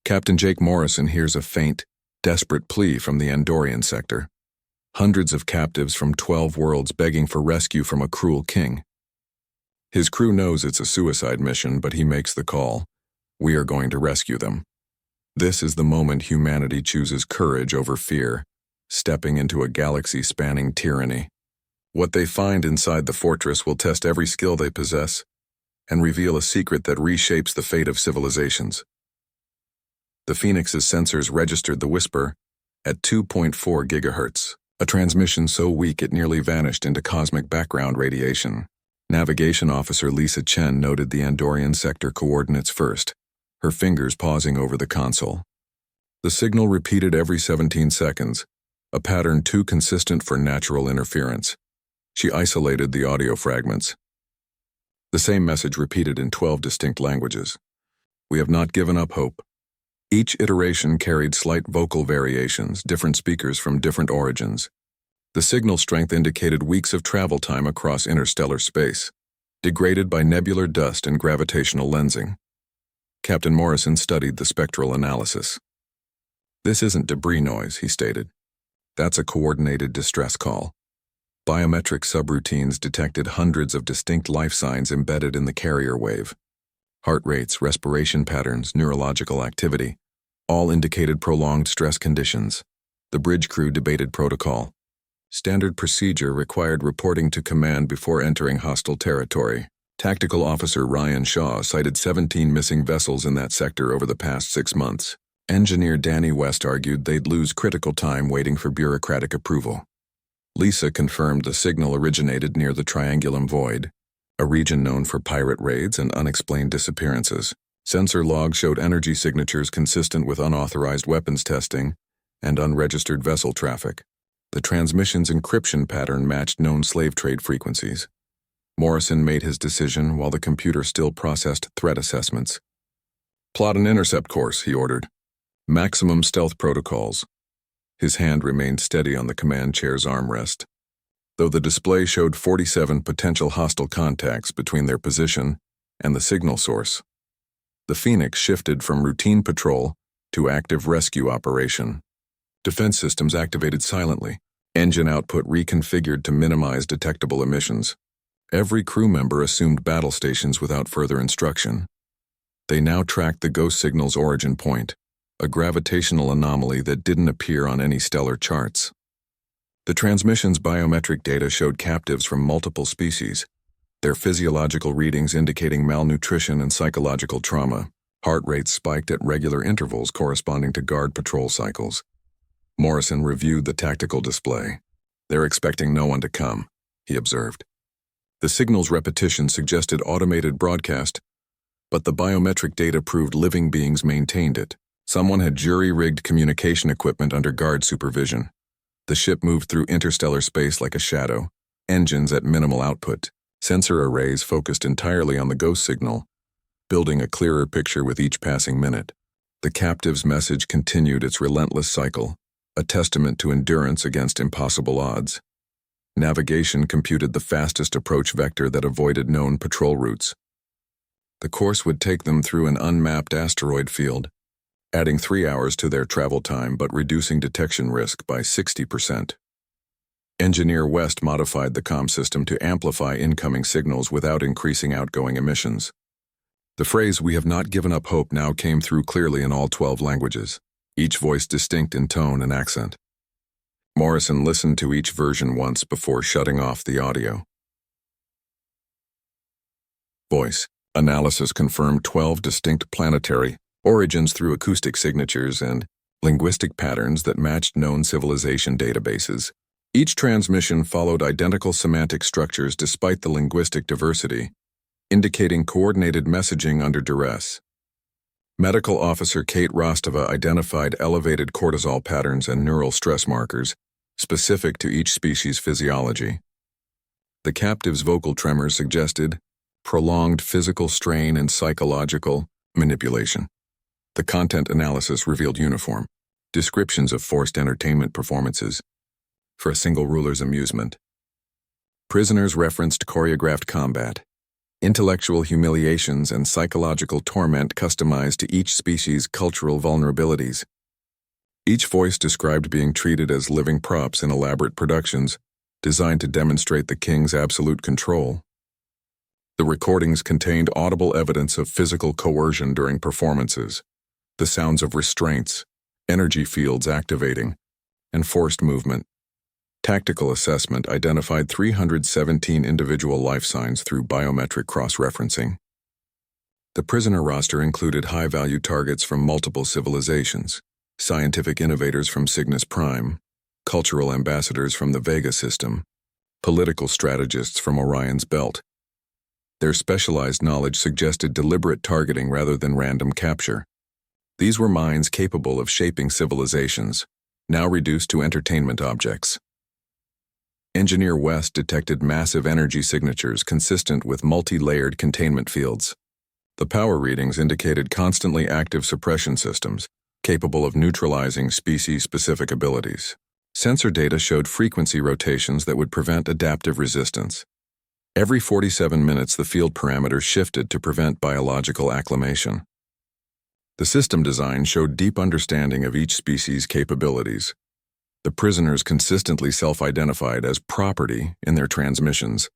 Captain Jake Morrison hears a faint, desperate plea from the Andorian sector. Hundreds of captives from 12 worlds begging for rescue from a cruel king. His crew knows it's a suicide mission, but he makes the call. We are going to rescue them. This is the moment humanity chooses courage over fear, stepping into a galaxy-spanning tyranny. What they find inside the fortress will test every skill they possess and reveal a secret that reshapes the fate of civilizations. The Phoenix's sensors registered the whisper at 2.4 gigahertz, a transmission so weak it nearly vanished into cosmic background radiation. Navigation Officer Lisa Chen noted the Andorian sector coordinates first, her fingers pausing over the console. The signal repeated every 17 seconds, a pattern too consistent for natural interference. She isolated the audio fragments. The same message repeated in 12 distinct languages. We have not given up hope. Each iteration carried slight vocal variations, different speakers from different origins. The signal strength indicated weeks of travel time across interstellar space, degraded by nebular dust and gravitational lensing. Captain Morrison studied the spectral analysis. This isn't debris noise, he stated. That's a coordinated distress call. Biometric subroutines detected hundreds of distinct life signs embedded in the carrier wave. Heart rates, respiration patterns, neurological activity, all indicated prolonged stress conditions. The bridge crew debated protocol. Standard procedure required reporting to command before entering hostile territory. Tactical Officer Ryan Shaw cited 17 missing vessels in that sector over the past 6 months. Engineer Danny West argued they'd lose critical time waiting for bureaucratic approval. Lisa confirmed the signal originated near the Triangulum Void, a region known for pirate raids and unexplained disappearances. Sensor logs showed energy signatures consistent with unauthorized weapons testing and unregistered vessel traffic. The transmission's encryption pattern matched known slave trade frequencies. Morrison made his decision while the computer still processed threat assessments. Plot an intercept course, he ordered. Maximum stealth protocols. His hand remained steady on the command chair's armrest, though the display showed 47 potential hostile contacts between their position and the signal source. The Phoenix shifted from routine patrol to active rescue operation. Defense systems activated silently, engine output reconfigured to minimize detectable emissions. Every crew member assumed battle stations without further instruction. They now tracked the ghost signal's origin point, a gravitational anomaly that didn't appear on any stellar charts. The transmission's biometric data showed captives from multiple species, their physiological readings indicating malnutrition and psychological trauma. Heart rates spiked at regular intervals corresponding to guard patrol cycles. Morrison reviewed the tactical display. They're expecting no one to come, he observed. The signal's repetition suggested automated broadcast, but the biometric data proved living beings maintained it. Someone had jury-rigged communication equipment under guard supervision. The ship moved through interstellar space like a shadow, engines at minimal output. Sensor arrays focused entirely on the ghost signal, building a clearer picture with each passing minute. The captive's message continued its relentless cycle, a testament to endurance against impossible odds. Navigation computed the fastest approach vector that avoided known patrol routes. The course would take them through an unmapped asteroid field, adding 3 hours to their travel time but reducing detection risk by 60%. Engineer West modified the comm system to amplify incoming signals without increasing outgoing emissions. The phrase "we have not given up hope" now came through clearly in all 12 languages, each voice distinct in tone and accent. Morrison listened to each version once before shutting off the audio. Voice analysis confirmed 12 distinct planetary origins through acoustic signatures and linguistic patterns that matched known civilization databases. Each transmission followed identical semantic structures despite the linguistic diversity, indicating coordinated messaging under duress. Medical Officer Kate Rostova identified elevated cortisol patterns and neural stress markers, specific to each species' physiology. The captive's vocal tremors suggested prolonged physical strain and psychological manipulation. The content analysis revealed uniform descriptions of forced entertainment performances for a single ruler's amusement. Prisoners referenced choreographed combat, intellectual humiliations and psychological torment customized to each species' cultural vulnerabilities. Each voice described being treated as living props in elaborate productions, designed to demonstrate the king's absolute control. The recordings contained audible evidence of physical coercion during performances, the sounds of restraints, energy fields activating, and forced movement. Tactical assessment identified 317 individual life signs through biometric cross-referencing. The prisoner roster included high-value targets from multiple civilizations, scientific innovators from Cygnus Prime, cultural ambassadors from the Vega system, political strategists from Orion's Belt. Their specialized knowledge suggested deliberate targeting rather than random capture. These were minds capable of shaping civilizations, now reduced to entertainment objects. Engineer West detected massive energy signatures consistent with multi-layered containment fields. The power readings indicated constantly active suppression systems, capable of neutralizing species-specific abilities. Sensor data showed frequency rotations that would prevent adaptive resistance. Every 47 minutes, the field parameters shifted to prevent biological acclimation. The system design showed deep understanding of each species' capabilities. The prisoners consistently self-identified as property in their transmissions,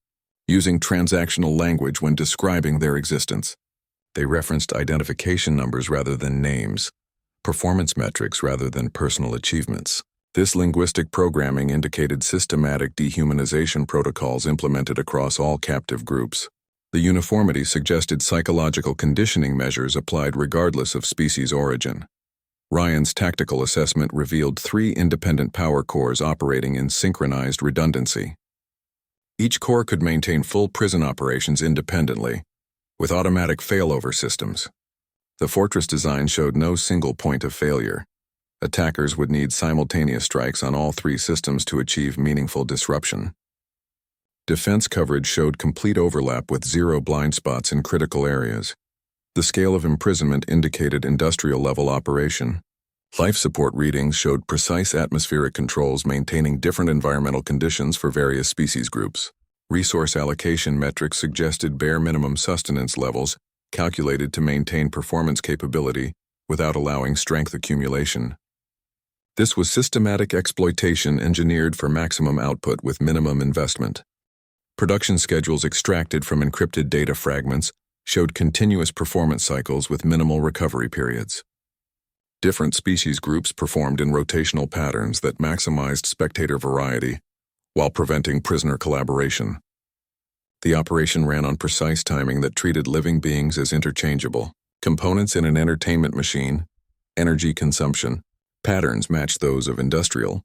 using transactional language when describing their existence. They referenced identification numbers rather than names, performance metrics rather than personal achievements. This linguistic programming indicated systematic dehumanization protocols implemented across all captive groups. The uniformity suggested psychological conditioning measures applied regardless of species origin. Ryan's tactical assessment revealed 3 independent power cores operating in synchronized redundancy. Each core could maintain full prison operations independently, with automatic failover systems. The fortress design showed no single point of failure. Attackers would need simultaneous strikes on all 3 systems to achieve meaningful disruption. Defense coverage showed complete overlap with 0 blind spots in critical areas. The scale of imprisonment indicated industrial-level operation. Life support readings showed precise atmospheric controls maintaining different environmental conditions for various species groups. Resource allocation metrics suggested bare minimum sustenance levels, calculated to maintain performance capability without allowing strength accumulation. This was systematic exploitation engineered for maximum output with minimum investment. Production schedules extracted from encrypted data fragments showed continuous performance cycles with minimal recovery periods. Different species groups performed in rotational patterns that maximized spectator variety while preventing prisoner collaboration. The operation ran on precise timing that treated living beings as interchangeable. Components in an entertainment machine, energy consumption, patterns matched those of industrial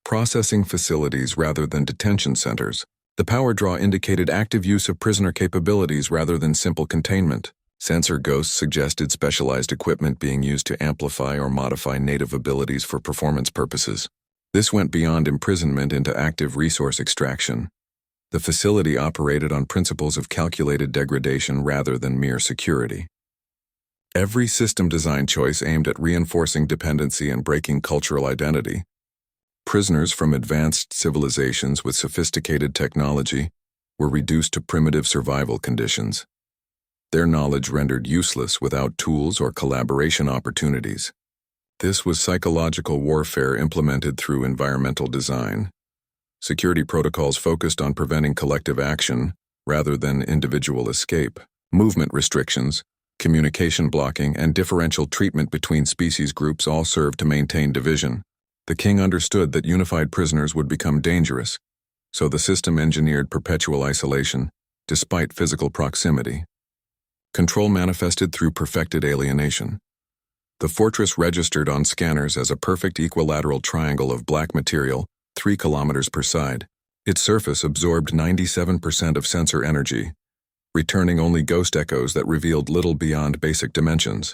processing facilities rather than detention centers. The power draw indicated active use of prisoner capabilities rather than simple containment. Sensor ghosts suggested specialized equipment being used to amplify or modify native abilities for performance purposes. This went beyond imprisonment into active resource extraction. The facility operated on principles of calculated degradation rather than mere security. Every system design choice aimed at reinforcing dependency and breaking cultural identity. Prisoners from advanced civilizations with sophisticated technology were reduced to primitive survival conditions. Their knowledge rendered useless without tools or collaboration opportunities. This was psychological warfare implemented through environmental design. Security protocols focused on preventing collective action rather than individual escape. Movement restrictions, communication blocking, and differential treatment between species groups all served to maintain division. The king understood that unified prisoners would become dangerous, so the system engineered perpetual isolation, despite physical proximity. Control manifested through perfected alienation. The fortress registered on scanners as a perfect equilateral triangle of black material, 3 kilometers per side. Its surface absorbed 97% of sensor energy, returning only ghost echoes that revealed little beyond basic dimensions.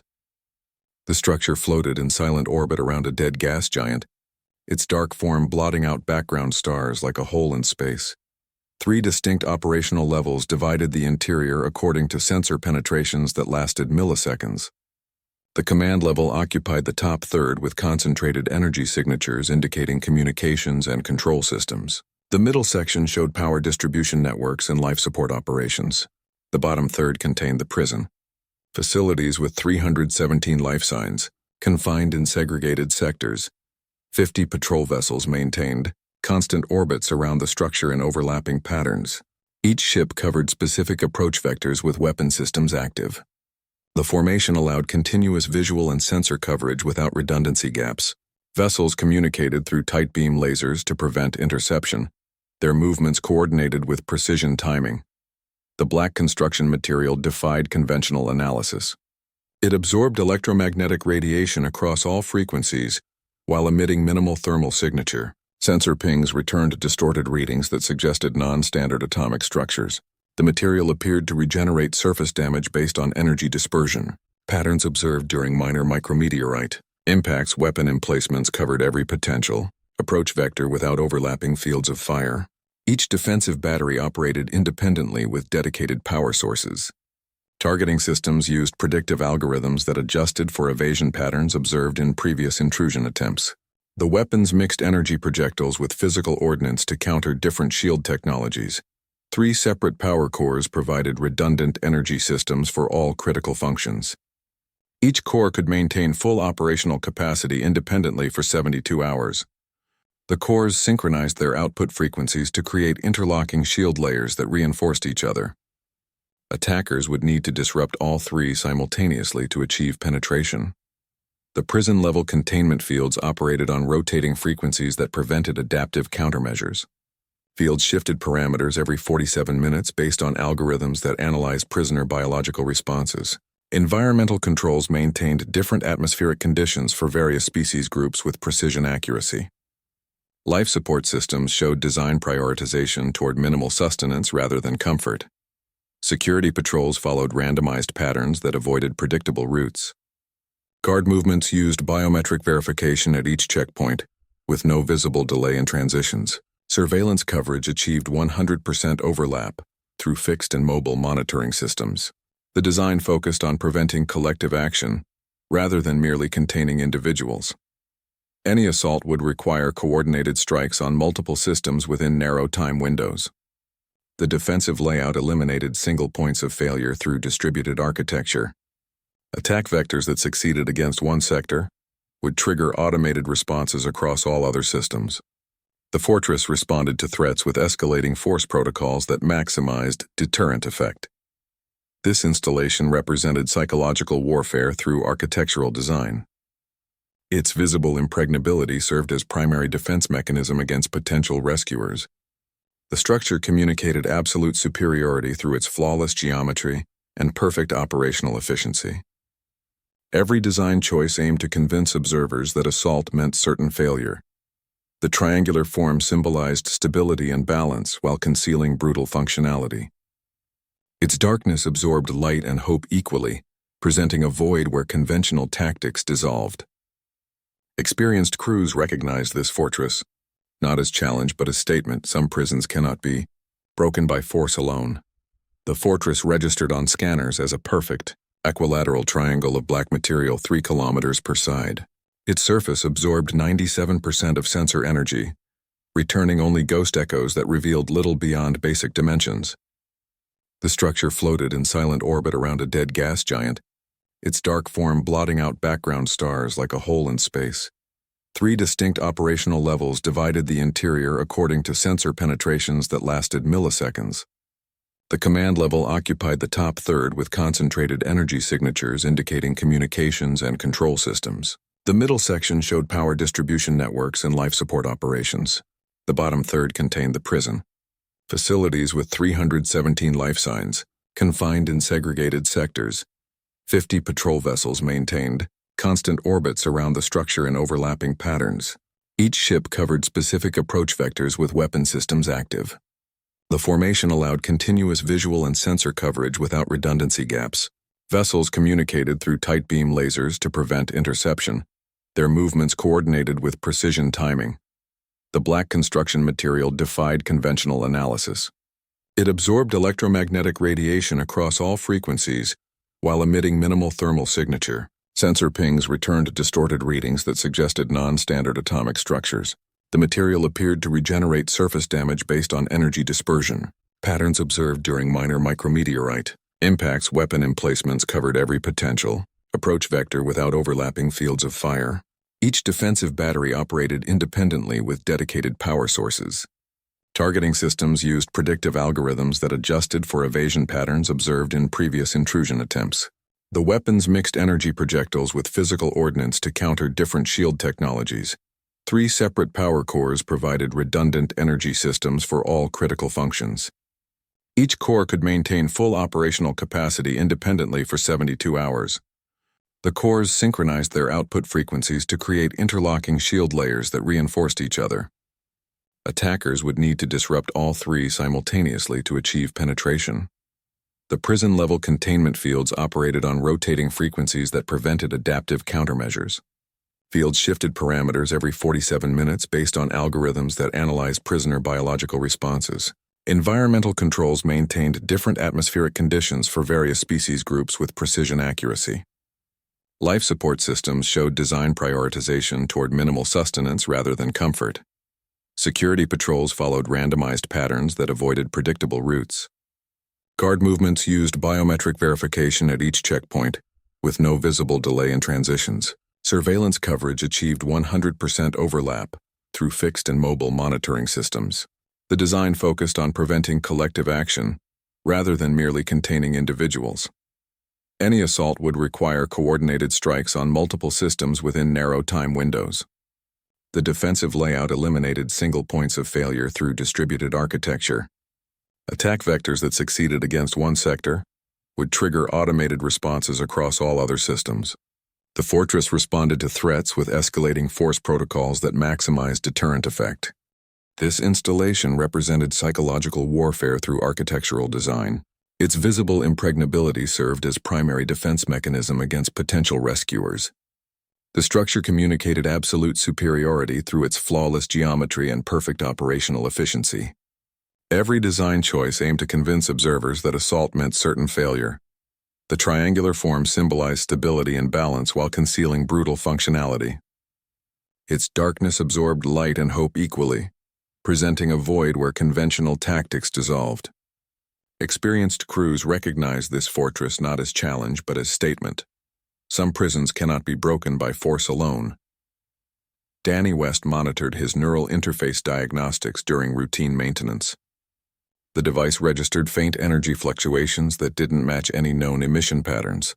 The structure floated in silent orbit around a dead gas giant, its dark form blotting out background stars like a hole in space. 3 distinct operational levels divided the interior according to sensor penetrations that lasted milliseconds. The command level occupied the top third with concentrated energy signatures indicating communications and control systems. The middle section showed power distribution networks and life support operations. The bottom third contained the prison. Facilities with 317 life signs, confined in segregated sectors. 50 patrol vessels maintained constant orbits around the structure in overlapping patterns. Each ship covered specific approach vectors with weapon systems active. The formation allowed continuous visual and sensor coverage without redundancy gaps. Vessels communicated through tight beam lasers to prevent interception, their movements coordinated with precision timing. The black construction material defied conventional analysis. It absorbed electromagnetic radiation across all frequencies while emitting minimal thermal signature. Sensor pings returned distorted readings that suggested non-standard atomic structures. The material appeared to regenerate surface damage based on energy dispersion. Patterns observed during minor micrometeorite impacts. Weapon emplacements covered every potential approach vector without overlapping fields of fire. Each defensive battery operated independently with dedicated power sources. Targeting systems used predictive algorithms that adjusted for evasion patterns observed in previous intrusion attempts. The weapons mixed energy projectiles with physical ordnance to counter different shield technologies. 3 separate power cores provided redundant energy systems for all critical functions. Each core could maintain full operational capacity independently for 72 hours. The cores synchronized their output frequencies to create interlocking shield layers that reinforced each other. Attackers would need to disrupt all 3 simultaneously to achieve penetration. The prison-level containment fields operated on rotating frequencies that prevented adaptive countermeasures. Fields shifted parameters every 47 minutes based on algorithms that analyzed prisoner biological responses. Environmental controls maintained different atmospheric conditions for various species groups with precision accuracy. Life support systems showed design prioritization toward minimal sustenance rather than comfort. Security patrols followed randomized patterns that avoided predictable routes. Guard movements used biometric verification at each checkpoint, with no visible delay in transitions. Surveillance coverage achieved 100% overlap through fixed and mobile monitoring systems. The design focused on preventing collective action rather than merely containing individuals. Any assault would require coordinated strikes on multiple systems within narrow time windows. The defensive layout eliminated single points of failure through distributed architecture. Attack vectors that succeeded against one sector would trigger automated responses across all other systems. The fortress responded to threats with escalating force protocols that maximized deterrent effect. This installation represented psychological warfare through architectural design. Its visible impregnability served as primary defense mechanism against potential rescuers. The structure communicated absolute superiority through its flawless geometry and perfect operational efficiency. Every design choice aimed to convince observers that assault meant certain failure. The triangular form symbolized stability and balance while concealing brutal functionality. Its darkness absorbed light and hope equally, presenting a void where conventional tactics dissolved. Experienced crews recognized this fortress, not as challenge but as statement. Some prisons cannot be broken by force alone. The fortress registered on scanners as a perfect, equilateral triangle of black material 3 kilometers per side. Its surface absorbed 97% of sensor energy, returning only ghost echoes that revealed little beyond basic dimensions. The structure floated in silent orbit around a dead gas giant, its dark form blotting out background stars like a hole in space. 3 distinct operational levels divided the interior according to sensor penetrations that lasted milliseconds. The command level occupied the top third with concentrated energy signatures indicating communications and control systems. The middle section showed power distribution networks and life support operations. The bottom third contained the prison. Facilities with 317 life signs, confined in segregated sectors. 50 patrol vessels maintained constant orbits around the structure in overlapping patterns. Each ship covered specific approach vectors with weapon systems active. The formation allowed continuous visual and sensor coverage without redundancy gaps. Vessels communicated through tight beam lasers to prevent interception, their movements coordinated with precision timing. The black construction material defied conventional analysis. It absorbed electromagnetic radiation across all frequencies while emitting minimal thermal signature. Sensor pings returned distorted readings that suggested non-standard atomic structures. The material appeared to regenerate surface damage based on energy dispersion. Patterns observed during minor micrometeorite Impacts weapon emplacements covered every potential approach vector without overlapping fields of fire. Each defensive battery operated independently with dedicated power sources. Targeting systems used predictive algorithms that adjusted for evasion patterns observed in previous intrusion attempts. The weapons mixed energy projectiles with physical ordnance to counter different shield technologies. 3 separate power cores provided redundant energy systems for all critical functions. Each core could maintain full operational capacity independently for 72 hours. The cores synchronized their output frequencies to create interlocking shield layers that reinforced each other. Attackers would need to disrupt all 3 simultaneously to achieve penetration. The prison-level containment fields operated on rotating frequencies that prevented adaptive countermeasures. Fields shifted parameters every 47 minutes based on algorithms that analyzed prisoner biological responses. Environmental controls maintained different atmospheric conditions for various species groups with precision accuracy. Life support systems showed design prioritization toward minimal sustenance rather than comfort. Security patrols followed randomized patterns that avoided predictable routes. Guard movements used biometric verification at each checkpoint, with no visible delay in transitions. Surveillance coverage achieved 100% overlap through fixed and mobile monitoring systems. The design focused on preventing collective action rather than merely containing individuals. Any assault would require coordinated strikes on multiple systems within narrow time windows. The defensive layout eliminated single points of failure through distributed architecture. Attack vectors that succeeded against one sector would trigger automated responses across all other systems. The fortress responded to threats with escalating force protocols that maximized deterrent effect. This installation represented psychological warfare through architectural design. Its visible impregnability served as primary defense mechanism against potential rescuers. The structure communicated absolute superiority through its flawless geometry and perfect operational efficiency. Every design choice aimed to convince observers that assault meant certain failure. The triangular form symbolized stability and balance while concealing brutal functionality. Its darkness absorbed light and hope equally, presenting a void where conventional tactics dissolved. Experienced crews recognized this fortress not as challenge but as statement. Some prisons cannot be broken by force alone. Danny West monitored his neural interface diagnostics during routine maintenance. The device registered faint energy fluctuations that didn't match any known emission patterns.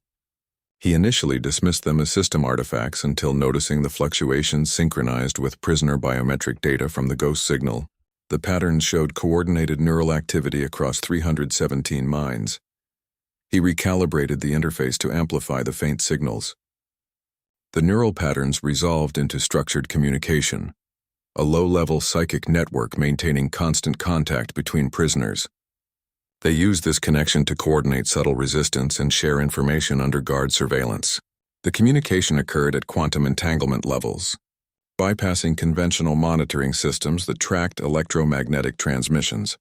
He initially dismissed them as system artifacts until noticing the fluctuations synchronized with prisoner biometric data from the ghost signal. The patterns showed coordinated neural activity across 317 minds. He recalibrated the interface to amplify the faint signals. The neural patterns resolved into structured communication, a low-level psychic network maintaining constant contact between prisoners. They used this connection to coordinate subtle resistance and share information under guard surveillance. The communication occurred at quantum entanglement levels, bypassing conventional monitoring systems that tracked electromagnetic transmissions.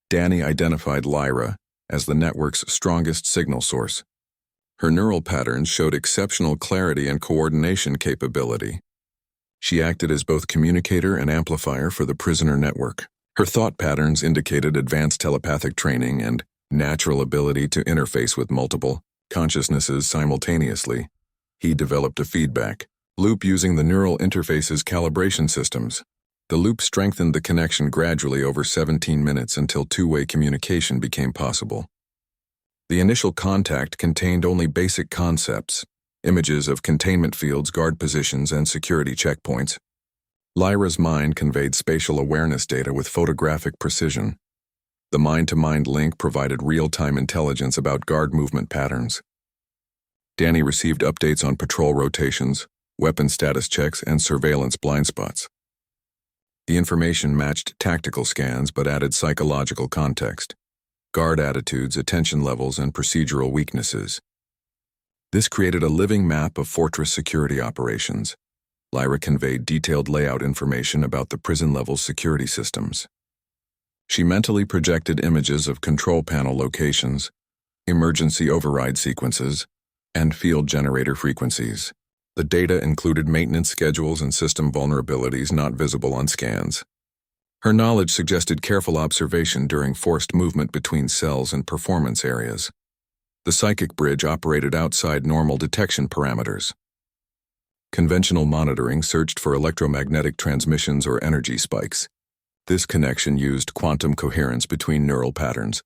Danny identified Lyra as the network's strongest signal source. Her neural patterns showed exceptional clarity and coordination capability. She acted as both communicator and amplifier for the prisoner network. Her thought patterns indicated advanced telepathic training and natural ability to interface with multiple consciousnesses simultaneously. He developed a feedback loop using the neural interface's calibration systems. The loop strengthened the connection gradually over 17 minutes until two-way communication became possible. The initial contact contained only basic concepts, images of containment fields, guard positions, and security checkpoints. Lyra's mind conveyed spatial awareness data with photographic precision. The mind-to-mind link provided real-time intelligence about guard movement patterns. Danny received updates on patrol rotations, weapon status checks, and surveillance blind spots. The information matched tactical scans but added psychological context, guard attitudes, attention levels, and procedural weaknesses. This created a living map of fortress security operations. Lyra conveyed detailed layout information about the prison-level security systems. She mentally projected images of control panel locations, emergency override sequences, and field generator frequencies. The data included maintenance schedules and system vulnerabilities not visible on scans. Her knowledge suggested careful observation during forced movement between cells and performance areas. The psychic bridge operated outside normal detection parameters. Conventional monitoring searched for electromagnetic transmissions or energy spikes. This connection used quantum coherence between neural patterns,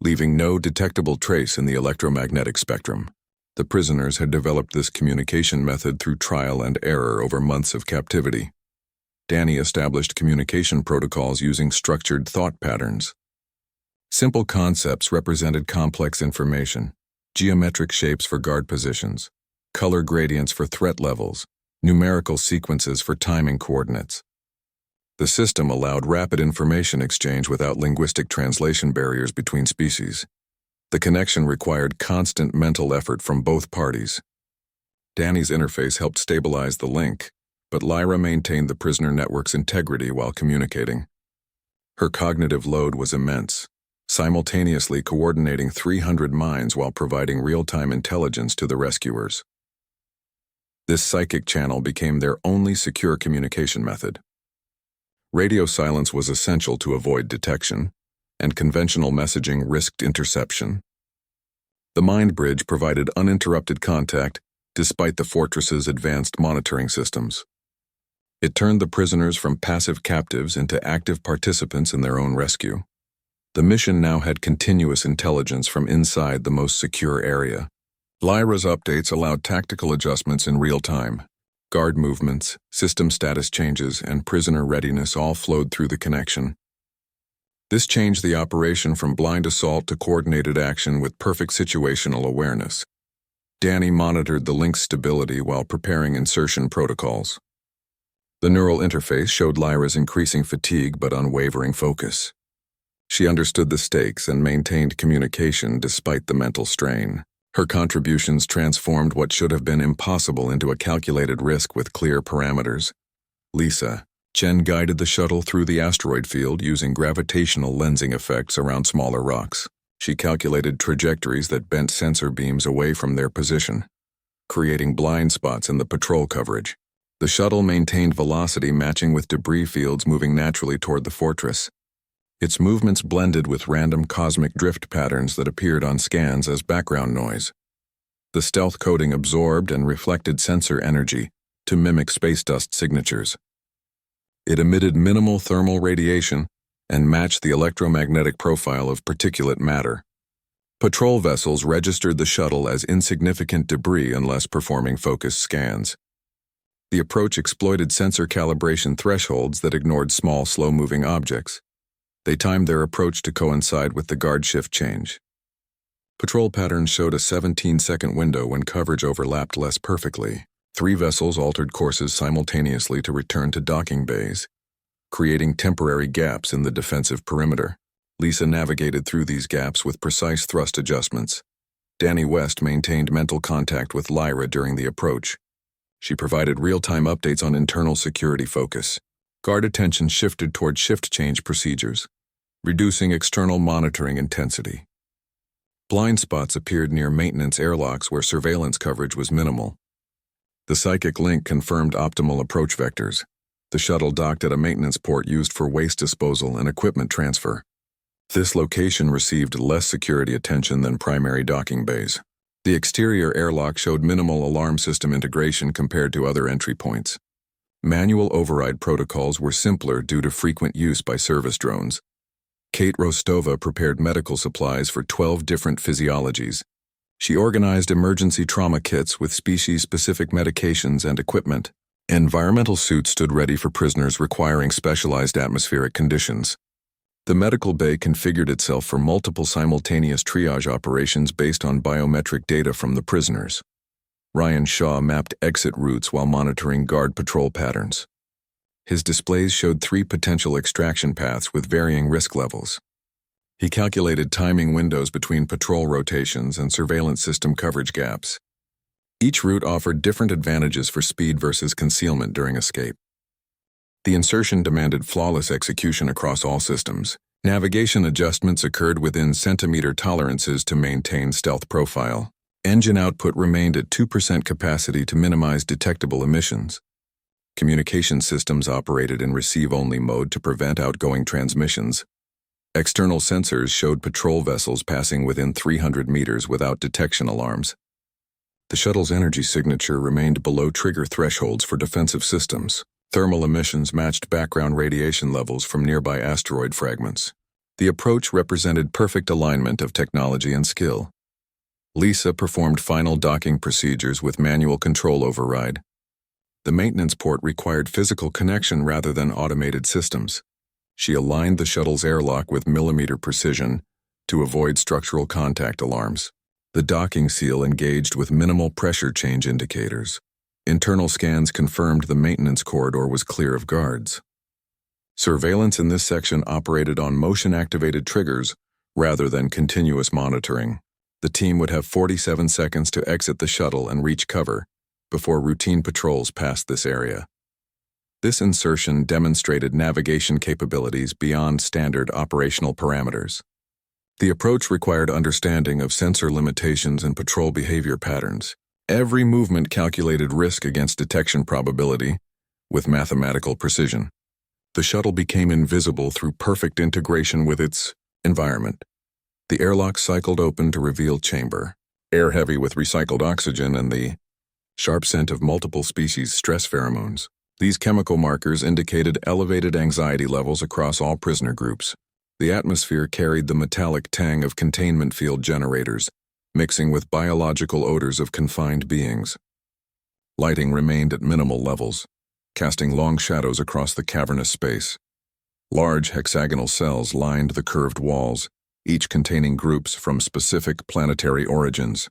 leaving no detectable trace in the electromagnetic spectrum. The prisoners had developed this communication method through trial and error over months of captivity. Danny established communication protocols using structured thought patterns. Simple concepts represented complex information: geometric shapes for guard positions, color gradients for threat levels, numerical sequences for timing coordinates. The system allowed rapid information exchange without linguistic translation barriers between species. The connection required constant mental effort from both parties. Danny's interface helped stabilize the link, but Lyra maintained the prisoner network's integrity while communicating. Her cognitive load was immense, simultaneously coordinating 300 minds while providing real-time intelligence to the rescuers. This psychic channel became their only secure communication method. Radio silence was essential to avoid detection, and conventional messaging risked interception. The mind bridge provided uninterrupted contact despite the fortress's advanced monitoring systems. It turned the prisoners from passive captives into active participants in their own rescue. The mission now had continuous intelligence from inside the most secure area. Lyra's updates allowed tactical adjustments in real time. Guard movements, system status changes, and prisoner readiness all flowed through the connection. This changed the operation from blind assault to coordinated action with perfect situational awareness. Danny monitored the link's stability while preparing insertion protocols. The neural interface showed Lyra's increasing fatigue but unwavering focus. She understood the stakes and maintained communication despite the mental strain. Her contributions transformed what should have been impossible into a calculated risk with clear parameters. Lisa, Jen guided the shuttle through the asteroid field using gravitational lensing effects around smaller rocks. She calculated trajectories that bent sensor beams away from their position, creating blind spots in the patrol coverage. The shuttle maintained velocity matching with debris fields moving naturally toward the fortress. Its movements blended with random cosmic drift patterns that appeared on scans as background noise. The stealth coating absorbed and reflected sensor energy to mimic space dust signatures. It emitted minimal thermal radiation and matched the electromagnetic profile of particulate matter. Patrol vessels registered the shuttle as insignificant debris unless performing focus scans. The approach exploited sensor calibration thresholds that ignored small, slow-moving objects. They timed their approach to coincide with the guard shift change. Patrol patterns showed a 17-second window when coverage overlapped less perfectly. 3 vessels altered courses simultaneously to return to docking bays, creating temporary gaps in the defensive perimeter. Lisa navigated through these gaps with precise thrust adjustments. Danny West maintained mental contact with Lyra during the approach. She provided real-time updates on internal security focus. Guard attention shifted toward shift change procedures, reducing external monitoring intensity. Blind spots appeared near maintenance airlocks where surveillance coverage was minimal. The psychic link confirmed optimal approach vectors. The shuttle docked at a maintenance port used for waste disposal and equipment transfer. This location received less security attention than primary docking bays. The exterior airlock showed minimal alarm system integration compared to other entry points. Manual override protocols were simpler due to frequent use by service drones. Kate Rostova prepared medical supplies for 12 different physiologies. She organized emergency trauma kits with species-specific medications and equipment. Environmental suits stood ready for prisoners requiring specialized atmospheric conditions. The medical bay configured itself for multiple simultaneous triage operations based on biometric data from the prisoners. Ryan Shaw mapped exit routes while monitoring guard patrol patterns. His displays showed 3 potential extraction paths with varying risk levels. He calculated timing windows between patrol rotations and surveillance system coverage gaps. Each route offered different advantages for speed versus concealment during escape. The insertion demanded flawless execution across all systems. Navigation adjustments occurred within centimeter tolerances to maintain stealth profile. Engine output remained at 2% capacity to minimize detectable emissions. Communication systems operated in receive-only mode to prevent outgoing transmissions. External sensors showed patrol vessels passing within 300 meters without detection alarms. The shuttle's energy signature remained below trigger thresholds for defensive systems. Thermal emissions matched background radiation levels from nearby asteroid fragments. The approach represented perfect alignment of technology and skill. Lisa performed final docking procedures with manual control override. The maintenance port required physical connection rather than automated systems. She aligned the shuttle's airlock with millimeter precision to avoid structural contact alarms. The docking seal engaged with minimal pressure change indicators. Internal scans confirmed the maintenance corridor was clear of guards. Surveillance in this section operated on motion-activated triggers rather than continuous monitoring. The team would have 47 seconds to exit the shuttle and reach cover before routine patrols passed this area. This insertion demonstrated navigation capabilities beyond standard operational parameters. The approach required understanding of sensor limitations and patrol behavior patterns. Every movement calculated risk against detection probability with mathematical precision. The shuttle became invisible through perfect integration with its environment. The airlock cycled open to reveal chamber, air heavy with recycled oxygen and the sharp scent of multiple species stress pheromones. These chemical markers indicated elevated anxiety levels across all prisoner groups. The atmosphere carried the metallic tang of containment field generators, mixing with biological odors of confined beings. Lighting remained at minimal levels, casting long shadows across the cavernous space. Large hexagonal cells lined the curved walls, each containing groups from specific planetary origins.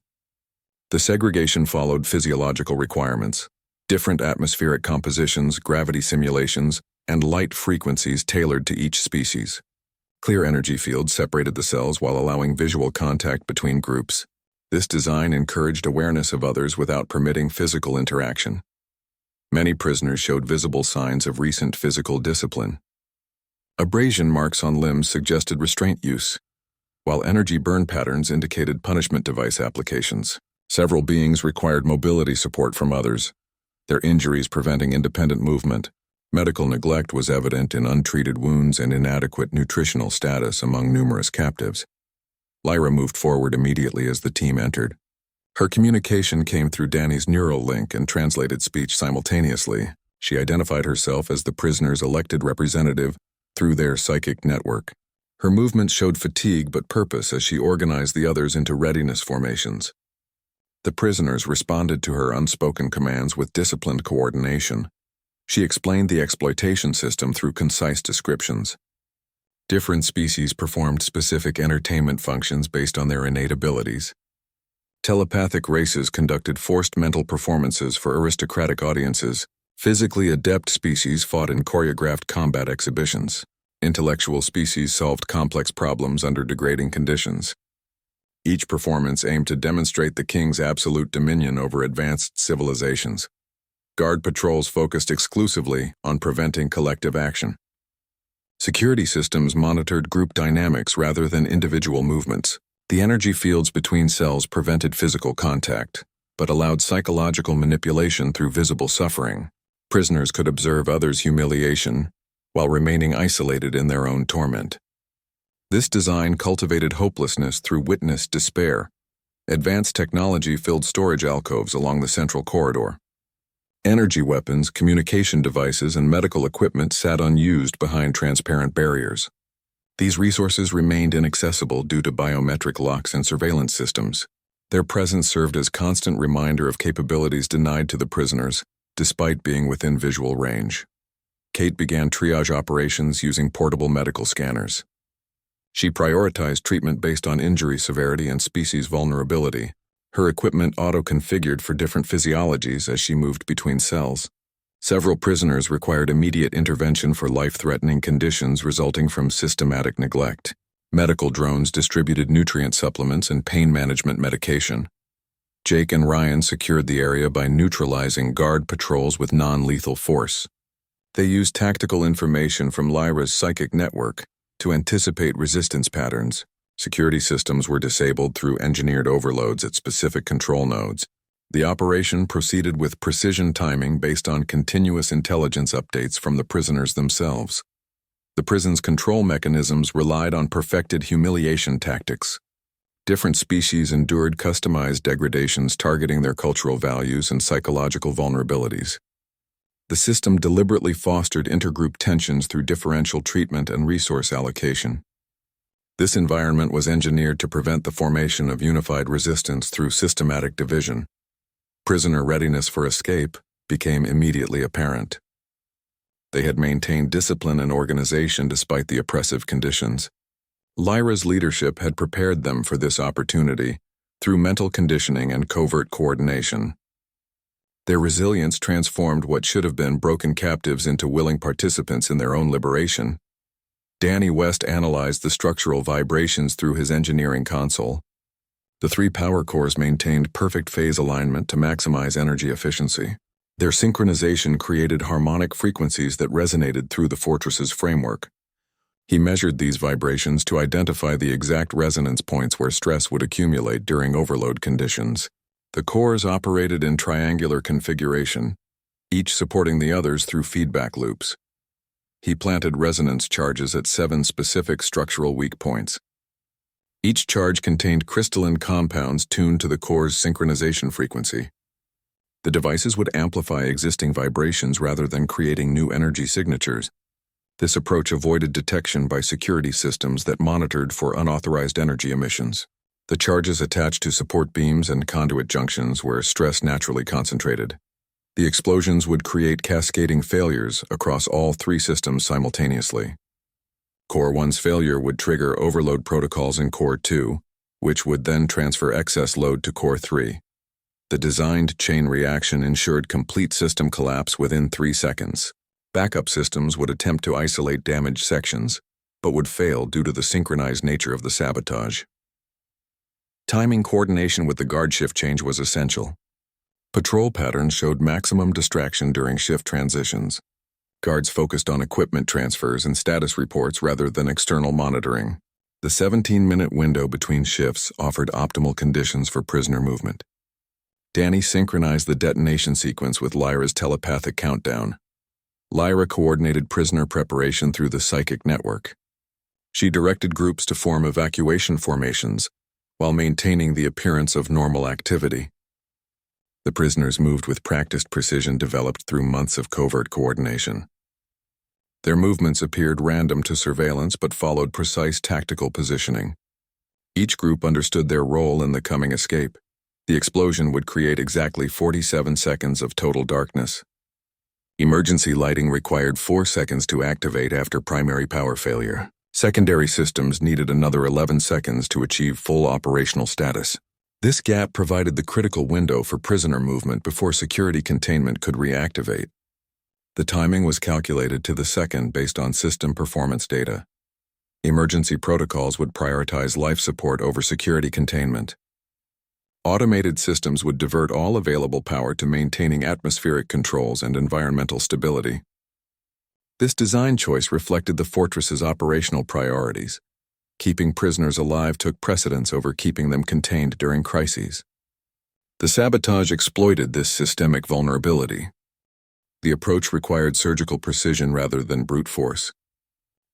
The segregation followed physiological requirements. Different atmospheric compositions, gravity simulations, and light frequencies tailored to each species. Clear energy fields separated the cells while allowing visual contact between groups. This design encouraged awareness of others without permitting physical interaction. Many prisoners showed visible signs of recent physical discipline. Abrasion marks on limbs suggested restraint use, while energy burn patterns indicated punishment device applications. Several beings required mobility support from others, their injuries preventing independent movement. Medical neglect was evident in untreated wounds and inadequate nutritional status among numerous captives. Lyra moved forward immediately as the team entered. Her communication came through Danny's neural link and translated speech simultaneously. She identified herself as the prisoner's elected representative through their psychic network. Her movements showed fatigue but purpose as she organized the others into readiness formations. The prisoners responded to her unspoken commands with disciplined coordination. She explained the exploitation system through concise descriptions. Different species performed specific entertainment functions based on their innate abilities. Telepathic races conducted forced mental performances for aristocratic audiences. Physically adept species fought in choreographed combat exhibitions. Intellectual species solved complex problems under degrading conditions. Each performance aimed to demonstrate the king's absolute dominion over advanced civilizations. Guard patrols focused exclusively on preventing collective action. Security systems monitored group dynamics rather than individual movements. The energy fields between cells prevented physical contact, but allowed psychological manipulation through visible suffering. Prisoners could observe others' humiliation while remaining isolated in their own torment. This design cultivated hopelessness through witnessed despair. Advanced technology filled storage alcoves along the central corridor. Energy weapons, communication devices, and medical equipment sat unused behind transparent barriers. These resources remained inaccessible due to biometric locks and surveillance systems. Their presence served as constant reminder of capabilities denied to the prisoners, despite being within visual range. Kate began triage operations using portable medical scanners. She prioritized treatment based on injury severity and species vulnerability. Her equipment auto-configured for different physiologies as she moved between cells. Several prisoners required immediate intervention for life-threatening conditions resulting from systematic neglect. Medical drones distributed nutrient supplements and pain management medication. Jake and Ryan secured the area by neutralizing guard patrols with non-lethal force. They used tactical information from Lyra's psychic network to anticipate resistance patterns. Security systems were disabled through engineered overloads at specific control nodes. The operation proceeded with precision timing based on continuous intelligence updates from the prisoners themselves. The prison's control mechanisms relied on perfected humiliation tactics. Different species endured customized degradations targeting their cultural values and psychological vulnerabilities. The system deliberately fostered intergroup tensions through differential treatment and resource allocation. This environment was engineered to prevent the formation of unified resistance through systematic division. Prisoner readiness for escape became immediately apparent. They had maintained discipline and organization despite the oppressive conditions. Lyra's leadership had prepared them for this opportunity through mental conditioning and covert coordination. Their resilience transformed what should have been broken captives into willing participants in their own liberation. Danny West analyzed the structural vibrations through his engineering console. The 3 power cores maintained perfect phase alignment to maximize energy efficiency. Their synchronization created harmonic frequencies that resonated through the fortress's framework. He measured these vibrations to identify the exact resonance points where stress would accumulate during overload conditions. The cores operated in triangular configuration, each supporting the others through feedback loops. He planted resonance charges at 7 specific structural weak points. Each charge contained crystalline compounds tuned to the core's synchronization frequency. The devices would amplify existing vibrations rather than creating new energy signatures. This approach avoided detection by security systems that monitored for unauthorized energy emissions. The charges attached to support beams and conduit junctions where stress naturally concentrated. The explosions would create cascading failures across all 3 systems simultaneously. Core 1's failure would trigger overload protocols in Core 2, which would then transfer excess load to Core 3. The designed chain reaction ensured complete system collapse within 3 seconds. Backup systems would attempt to isolate damaged sections, but would fail due to the synchronized nature of the sabotage. Timing coordination with the guard shift change was essential. Patrol patterns showed maximum distraction during shift transitions. Guards focused on equipment transfers and status reports rather than external monitoring. The 17-minute window between shifts offered optimal conditions for prisoner movement. Danny synchronized the detonation sequence with Lyra's telepathic countdown. Lyra coordinated prisoner preparation through the psychic network. She directed groups to form evacuation formations while maintaining the appearance of normal activity. The prisoners moved with practiced precision developed through months of covert coordination. Their movements appeared random to surveillance but followed precise tactical positioning. Each group understood their role in the coming escape. The explosion would create exactly 47 seconds of total darkness. Emergency lighting required 4 seconds to activate after primary power failure. Secondary systems needed another 11 seconds to achieve full operational status. This gap provided the critical window for prisoner movement before security containment could reactivate. The timing was calculated to the second based on system performance data. Emergency protocols would prioritize life support over security containment. Automated systems would divert all available power to maintaining atmospheric controls and environmental stability. This design choice reflected the fortress's operational priorities. Keeping prisoners alive took precedence over keeping them contained during crises. The sabotage exploited this systemic vulnerability. The approach required surgical precision rather than brute force.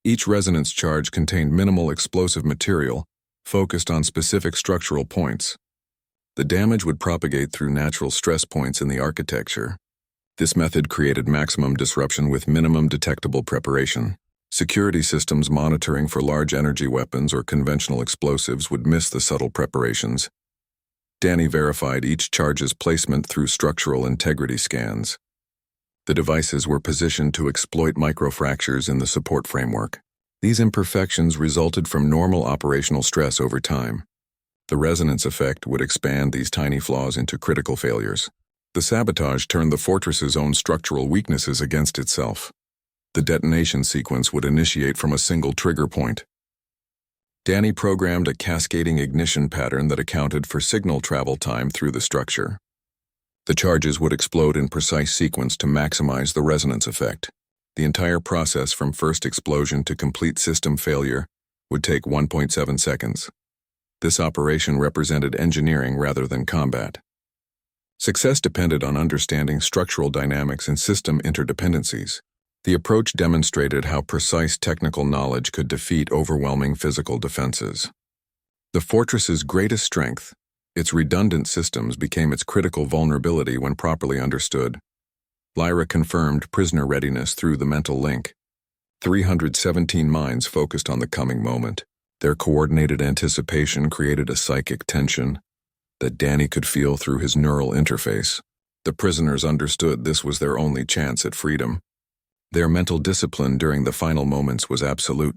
Each resonance charge contained minimal explosive material, focused on specific structural points. The damage would propagate through natural stress points in the architecture. This method created maximum disruption with minimum detectable preparation. Security systems monitoring for large energy weapons or conventional explosives would miss the subtle preparations. Danny verified each charge's placement through structural integrity scans. The devices were positioned to exploit microfractures in the support framework. These imperfections resulted from normal operational stress over time. The resonance effect would expand these tiny flaws into critical failures. The sabotage turned the fortress's own structural weaknesses against itself. The detonation sequence would initiate from a single trigger point. Danny programmed a cascading ignition pattern that accounted for signal travel time through the structure. The charges would explode in precise sequence to maximize the resonance effect. The entire process from first explosion to complete system failure would take 1.7 seconds. This operation represented engineering rather than combat. Success depended on understanding structural dynamics and system interdependencies. The approach demonstrated how precise technical knowledge could defeat overwhelming physical defenses. The fortress's greatest strength, its redundant systems, became its critical vulnerability when properly understood. Lyra confirmed prisoner readiness through the mental link. 317 minds focused on the coming moment. Their coordinated anticipation created a psychic tension that Danny could feel through his neural interface. The prisoners understood this was their only chance at freedom. Their mental discipline during the final moments was absolute.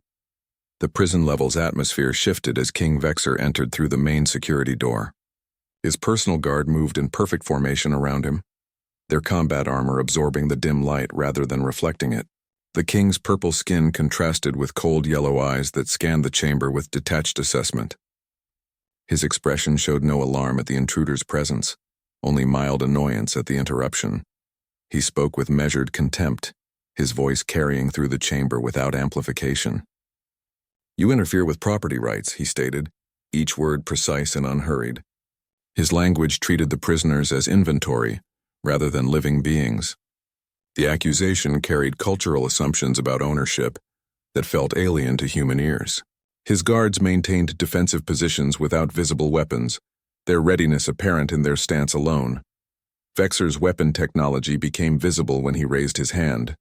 The prison level's atmosphere shifted as King Vexor entered through the main security door. His personal guard moved in perfect formation around him, their combat armor absorbing the dim light rather than reflecting it. The king's purple skin contrasted with cold yellow eyes that scanned the chamber with detached assessment. His expression showed no alarm at the intruder's presence, only mild annoyance at the interruption. He spoke with measured contempt, his voice carrying through the chamber without amplification. "You interfere with property rights," he stated, each word precise and unhurried. His language treated the prisoners as inventory, rather than living beings. The accusation carried cultural assumptions about ownership that felt alien to human ears. His guards maintained defensive positions without visible weapons, their readiness apparent in their stance alone. Vexor's weapon technology became visible when he raised his hand.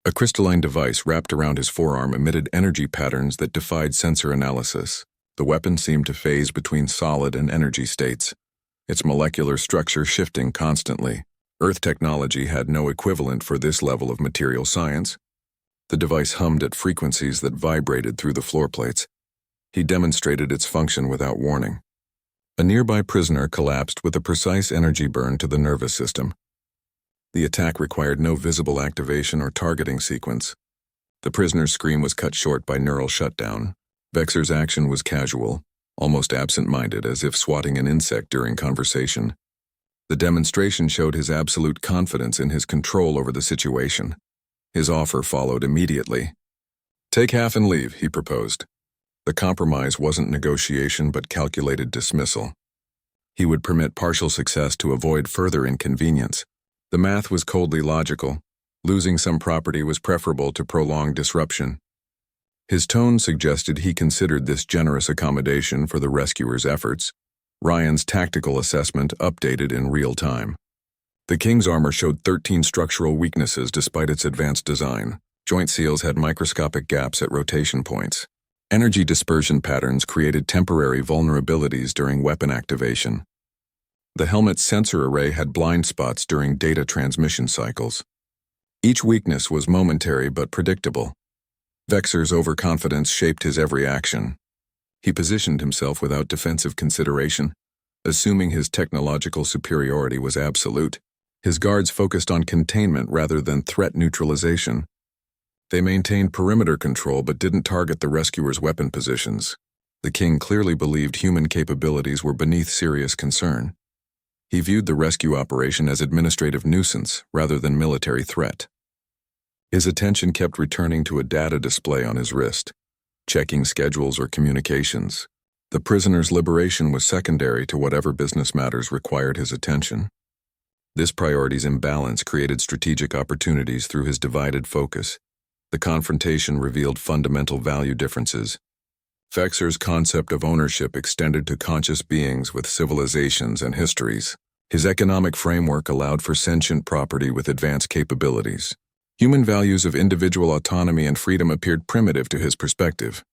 A crystalline device wrapped around his forearm emitted energy patterns that defied sensor analysis. The weapon seemed to phase between solid and energy states, its molecular structure shifting constantly. Earth technology had no equivalent for this level of material science. The device hummed at frequencies that vibrated through the floor plates. He demonstrated its function without warning. A nearby prisoner collapsed with a precise energy burn to the nervous system. The attack required no visible activation or targeting sequence. The prisoner's scream was cut short by neural shutdown. Vexor's action was casual, almost absent-minded, as if swatting an insect during conversation. The demonstration showed his absolute confidence in his control over the situation. His offer followed immediately. "Take half and leave," he proposed. The compromise wasn't negotiation but calculated dismissal. He would permit partial success to avoid further inconvenience. The math was coldly logical. Losing some property was preferable to prolonged disruption. His tone suggested he considered this generous accommodation for the rescuer's efforts. Ryan's tactical assessment updated in real time. The King's armor showed 13 structural weaknesses despite its advanced design. Joint seals had microscopic gaps at rotation points. Energy dispersion patterns created temporary vulnerabilities during weapon activation. The helmet's sensor array had blind spots during data transmission cycles. Each weakness was momentary but predictable. Vexor's overconfidence shaped his every action. He positioned himself without defensive consideration, assuming his technological superiority was absolute. His guards focused on containment rather than threat neutralization. They maintained perimeter control but didn't target the rescuer's weapon positions. The king clearly believed human capabilities were beneath serious concern. He viewed the rescue operation as administrative nuisance rather than military threat. His attention kept returning to a data display on his wrist, checking schedules or communications. The prisoner's liberation was secondary to whatever business matters required his attention. This priorities imbalance created strategic opportunities through his divided focus. The confrontation revealed fundamental value differences. Vexor's concept of ownership extended to conscious beings with civilizations and histories. His economic framework allowed for sentient property with advanced capabilities. Human values of individual autonomy and freedom appeared primitive to his perspective.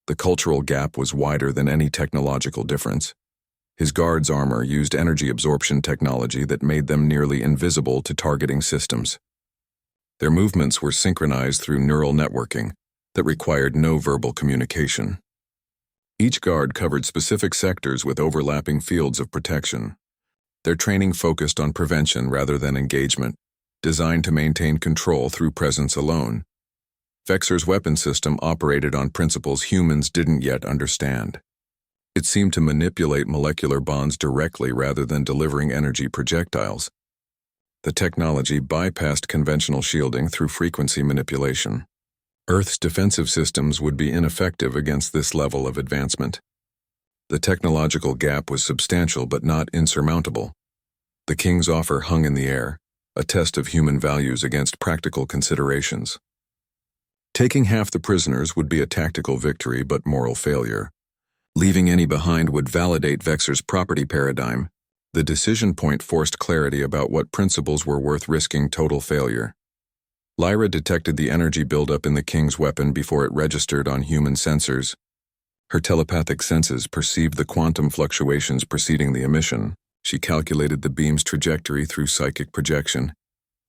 The cultural gap was wider than any technological difference. His guards' armor used energy absorption technology that made them nearly invisible to targeting systems. Their movements were synchronized through neural networking that required no verbal communication. Each guard covered specific sectors with overlapping fields of protection. Their training focused on prevention rather than engagement, designed to maintain control through presence alone. Vexor's weapon system operated on principles humans didn't yet understand. It seemed to manipulate molecular bonds directly rather than delivering energy projectiles. The technology bypassed conventional shielding through frequency manipulation. Earth's defensive systems would be ineffective against this level of advancement. The technological gap was substantial but not insurmountable. The king's offer hung in the air, a test of human values against practical considerations. Taking half the prisoners would be a tactical victory but moral failure. Leaving any behind would validate Vexor's property paradigm. The decision point forced clarity about what principles were worth risking total failure. Lyra detected the energy buildup in the king's weapon before it registered on human sensors. Her telepathic senses perceived the quantum fluctuations preceding the emission. She calculated the beam's trajectory through psychic projection,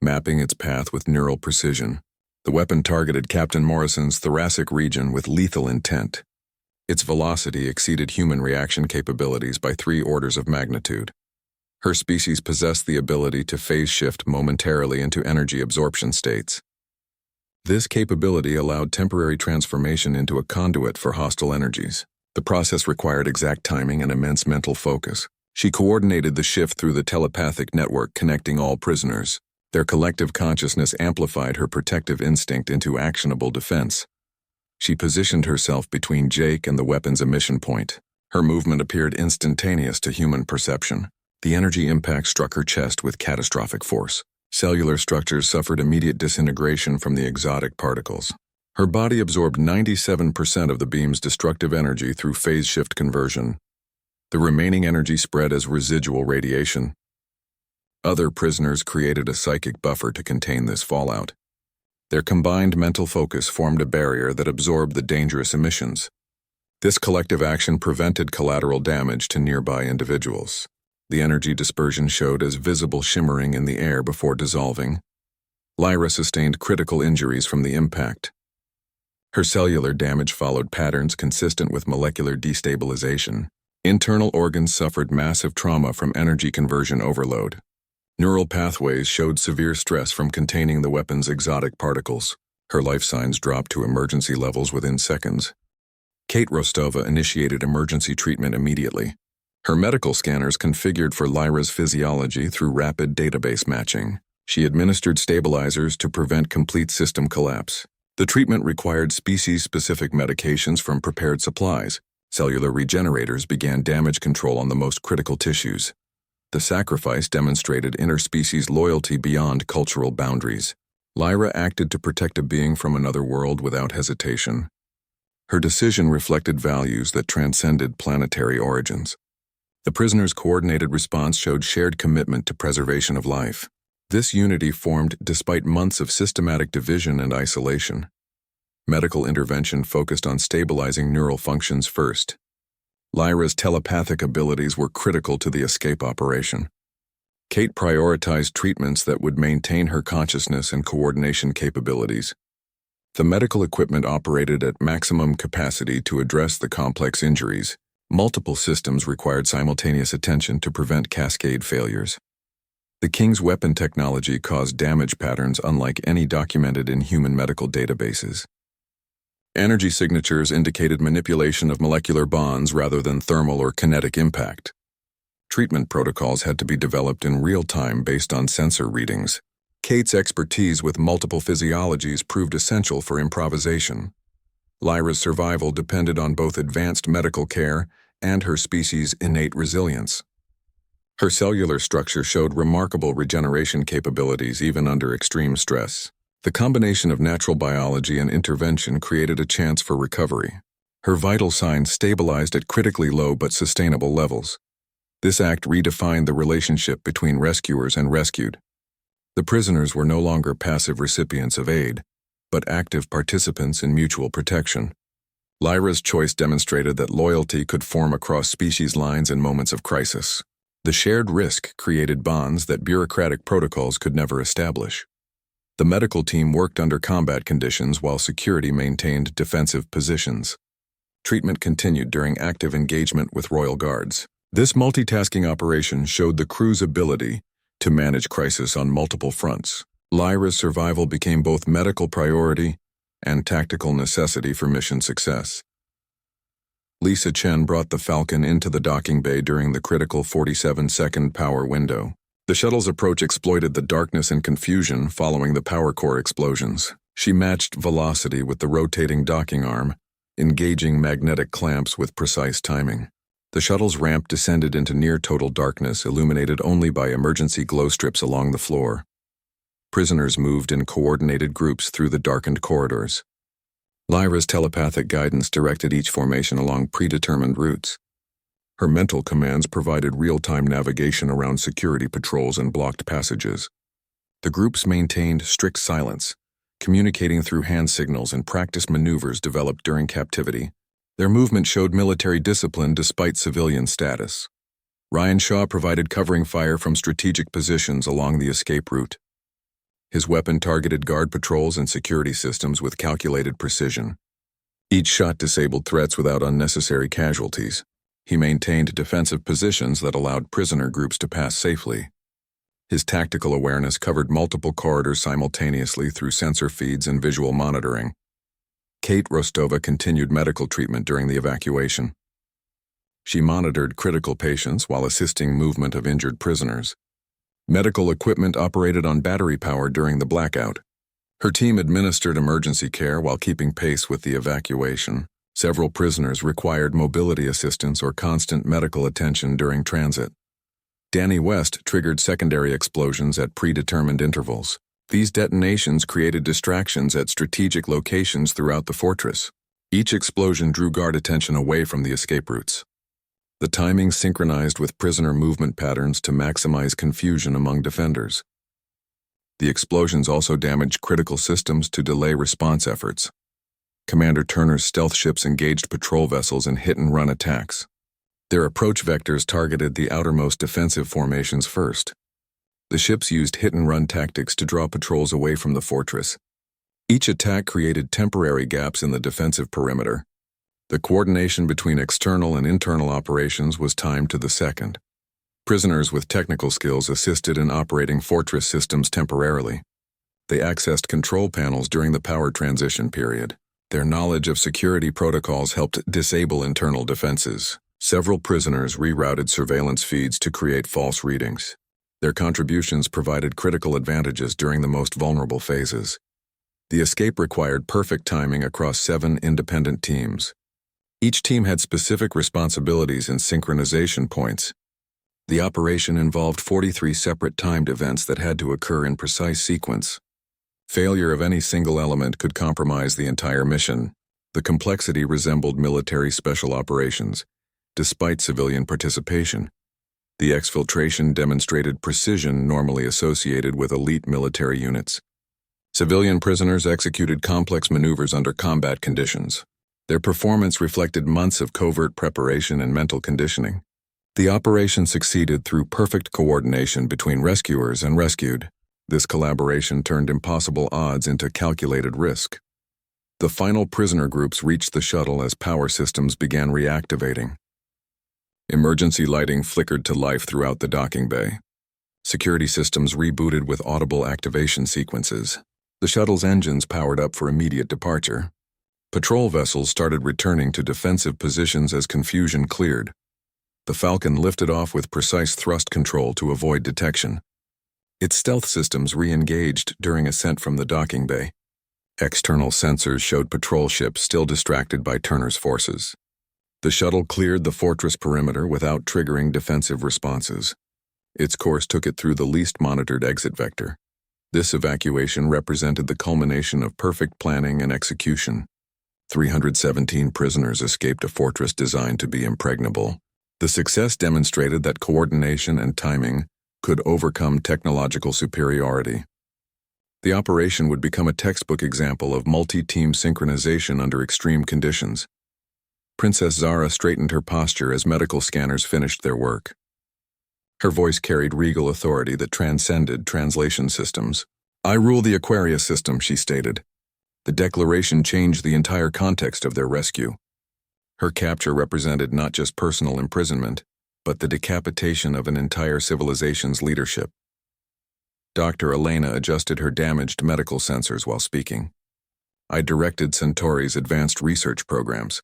mapping its path with neural precision. The weapon targeted Captain Morrison's thoracic region with lethal intent. Its velocity exceeded human reaction capabilities by 3 orders of magnitude. Her species possessed the ability to phase shift momentarily into energy absorption states. This capability allowed temporary transformation into a conduit for hostile energies. The process required exact timing and immense mental focus. She coordinated the shift through the telepathic network connecting all prisoners. Their collective consciousness amplified her protective instinct into actionable defense. She positioned herself between Jake and the weapon's emission point. Her movement appeared instantaneous to human perception. The energy impact struck her chest with catastrophic force. Cellular structures suffered immediate disintegration from the exotic particles. Her body absorbed 97% of the beam's destructive energy through phase shift conversion. The remaining energy spread as residual radiation. Other prisoners created a psychic buffer to contain this fallout. Their combined mental focus formed a barrier that absorbed the dangerous emissions. This collective action prevented collateral damage to nearby individuals. The energy dispersion showed as visible shimmering in the air before dissolving. Lyra sustained critical injuries from the impact. Her cellular damage followed patterns consistent with molecular destabilization. Internal organs suffered massive trauma from energy conversion overload. Neural pathways showed severe stress from containing the weapon's exotic particles. Her life signs dropped to emergency levels within seconds. Kate Rostova initiated emergency treatment immediately. Her medical scanners configured for Lyra's physiology through rapid database matching. She administered stabilizers to prevent complete system collapse. The treatment required species-specific medications from prepared supplies. Cellular regenerators began damage control on the most critical tissues. The sacrifice demonstrated interspecies loyalty beyond cultural boundaries. Lyra acted to protect a being from another world without hesitation. Her decision reflected values that transcended planetary origins. The prisoners' coordinated response showed shared commitment to preservation of life. This unity formed despite months of systematic division and isolation. Medical intervention focused on stabilizing neural functions first. Lyra's telepathic abilities were critical to the escape operation. Kate prioritized treatments that would maintain her consciousness and coordination capabilities. The medical equipment operated at maximum capacity to address the complex injuries. Multiple systems required simultaneous attention to prevent cascade failures. The King's weapon technology caused damage patterns unlike any documented in human medical databases. Energy signatures indicated manipulation of molecular bonds rather than thermal or kinetic impact. Treatment protocols had to be developed in real time based on sensor readings. Kate's expertise with multiple physiologies proved essential for improvisation. Lyra's survival depended on both advanced medical care and her species' innate resilience. Her cellular structure showed remarkable regeneration capabilities even under extreme stress. The combination of natural biology and intervention created a chance for recovery. Her vital signs stabilized at critically low but sustainable levels. This act redefined the relationship between rescuers and rescued. The prisoners were no longer passive recipients of aid, but active participants in mutual protection. Lyra's choice demonstrated that loyalty could form across species lines in moments of crisis. The shared risk created bonds that bureaucratic protocols could never establish. The medical team worked under combat conditions while security maintained defensive positions. Treatment continued during active engagement with Royal Guards. This multitasking operation showed the crew's ability to manage crisis on multiple fronts. Lyra's survival became both medical priority and tactical necessity for mission success. Lisa Chen brought the Falcon into the docking bay during the critical 47-second power window. The shuttle's approach exploited the darkness and confusion following the power core explosions. She matched velocity with the rotating docking arm, engaging magnetic clamps with precise timing. The shuttle's ramp descended into near-total darkness, illuminated only by emergency glow strips along the floor. Prisoners moved in coordinated groups through the darkened corridors. Lyra's telepathic guidance directed each formation along predetermined routes. Her mental commands provided real-time navigation around security patrols and blocked passages. The groups maintained strict silence, communicating through hand signals and practiced maneuvers developed during captivity. Their movement showed military discipline despite civilian status. Ryan Shaw provided covering fire from strategic positions along the escape route. His weapon targeted guard patrols and security systems with calculated precision. Each shot disabled threats without unnecessary casualties. He maintained defensive positions that allowed prisoner groups to pass safely. His tactical awareness covered multiple corridors simultaneously through sensor feeds and visual monitoring. Kate Rostova continued medical treatment during the evacuation. She monitored critical patients while assisting movement of injured prisoners. Medical equipment operated on battery power during the blackout. Her team administered emergency care while keeping pace with the evacuation. Several prisoners required mobility assistance or constant medical attention during transit. Danny West triggered secondary explosions at predetermined intervals. These detonations created distractions at strategic locations throughout the fortress. Each explosion drew guard attention away from the escape routes. The timing synchronized with prisoner movement patterns to maximize confusion among defenders. The explosions also damaged critical systems to delay response efforts. Commander Turner's stealth ships engaged patrol vessels in hit-and-run attacks. Their approach vectors targeted the outermost defensive formations first. The ships used hit-and-run tactics to draw patrols away from the fortress. Each attack created temporary gaps in the defensive perimeter. The coordination between external and internal operations was timed to the second. Prisoners with technical skills assisted in operating fortress systems temporarily. They accessed control panels during the power transition period. Their knowledge of security protocols helped disable internal defenses. Several prisoners rerouted surveillance feeds to create false readings. Their contributions provided critical advantages during the most vulnerable phases. The escape required perfect timing across 7 independent teams. Each team had specific responsibilities and synchronization points. The operation involved 43 separate timed events that had to occur in precise sequence. Failure of any single element could compromise the entire mission. The complexity resembled military special operations, despite civilian participation. The exfiltration demonstrated precision normally associated with elite military units. Civilian prisoners executed complex maneuvers under combat conditions. Their performance reflected months of covert preparation and mental conditioning. The operation succeeded through perfect coordination between rescuers and rescued. This collaboration turned impossible odds into calculated risk. The final prisoner groups reached the shuttle as power systems began reactivating. Emergency lighting flickered to life throughout the docking bay. Security systems rebooted with audible activation sequences. The shuttle's engines powered up for immediate departure. Patrol vessels started returning to defensive positions as confusion cleared. The Falcon lifted off with precise thrust control to avoid detection. Its stealth systems re-engaged during ascent from the docking bay. External sensors showed patrol ships still distracted by Turner's forces. The shuttle cleared the fortress perimeter without triggering defensive responses. Its course took it through the least monitored exit vector. This evacuation represented the culmination of perfect planning and execution. 317 prisoners escaped a fortress designed to be impregnable. The success demonstrated that coordination and timing could overcome technological superiority. The operation would become a textbook example of multi-team synchronization under extreme conditions. Princess Zara straightened her posture as medical scanners finished their work. Her voice carried regal authority that transcended translation systems. "I rule the Aquarius system," she stated. The declaration changed the entire context of their rescue. Her capture represented not just personal imprisonment, but the decapitation of an entire civilization's leadership. Dr. Elena adjusted her damaged medical sensors while speaking. "I directed Centauri's advanced research programs.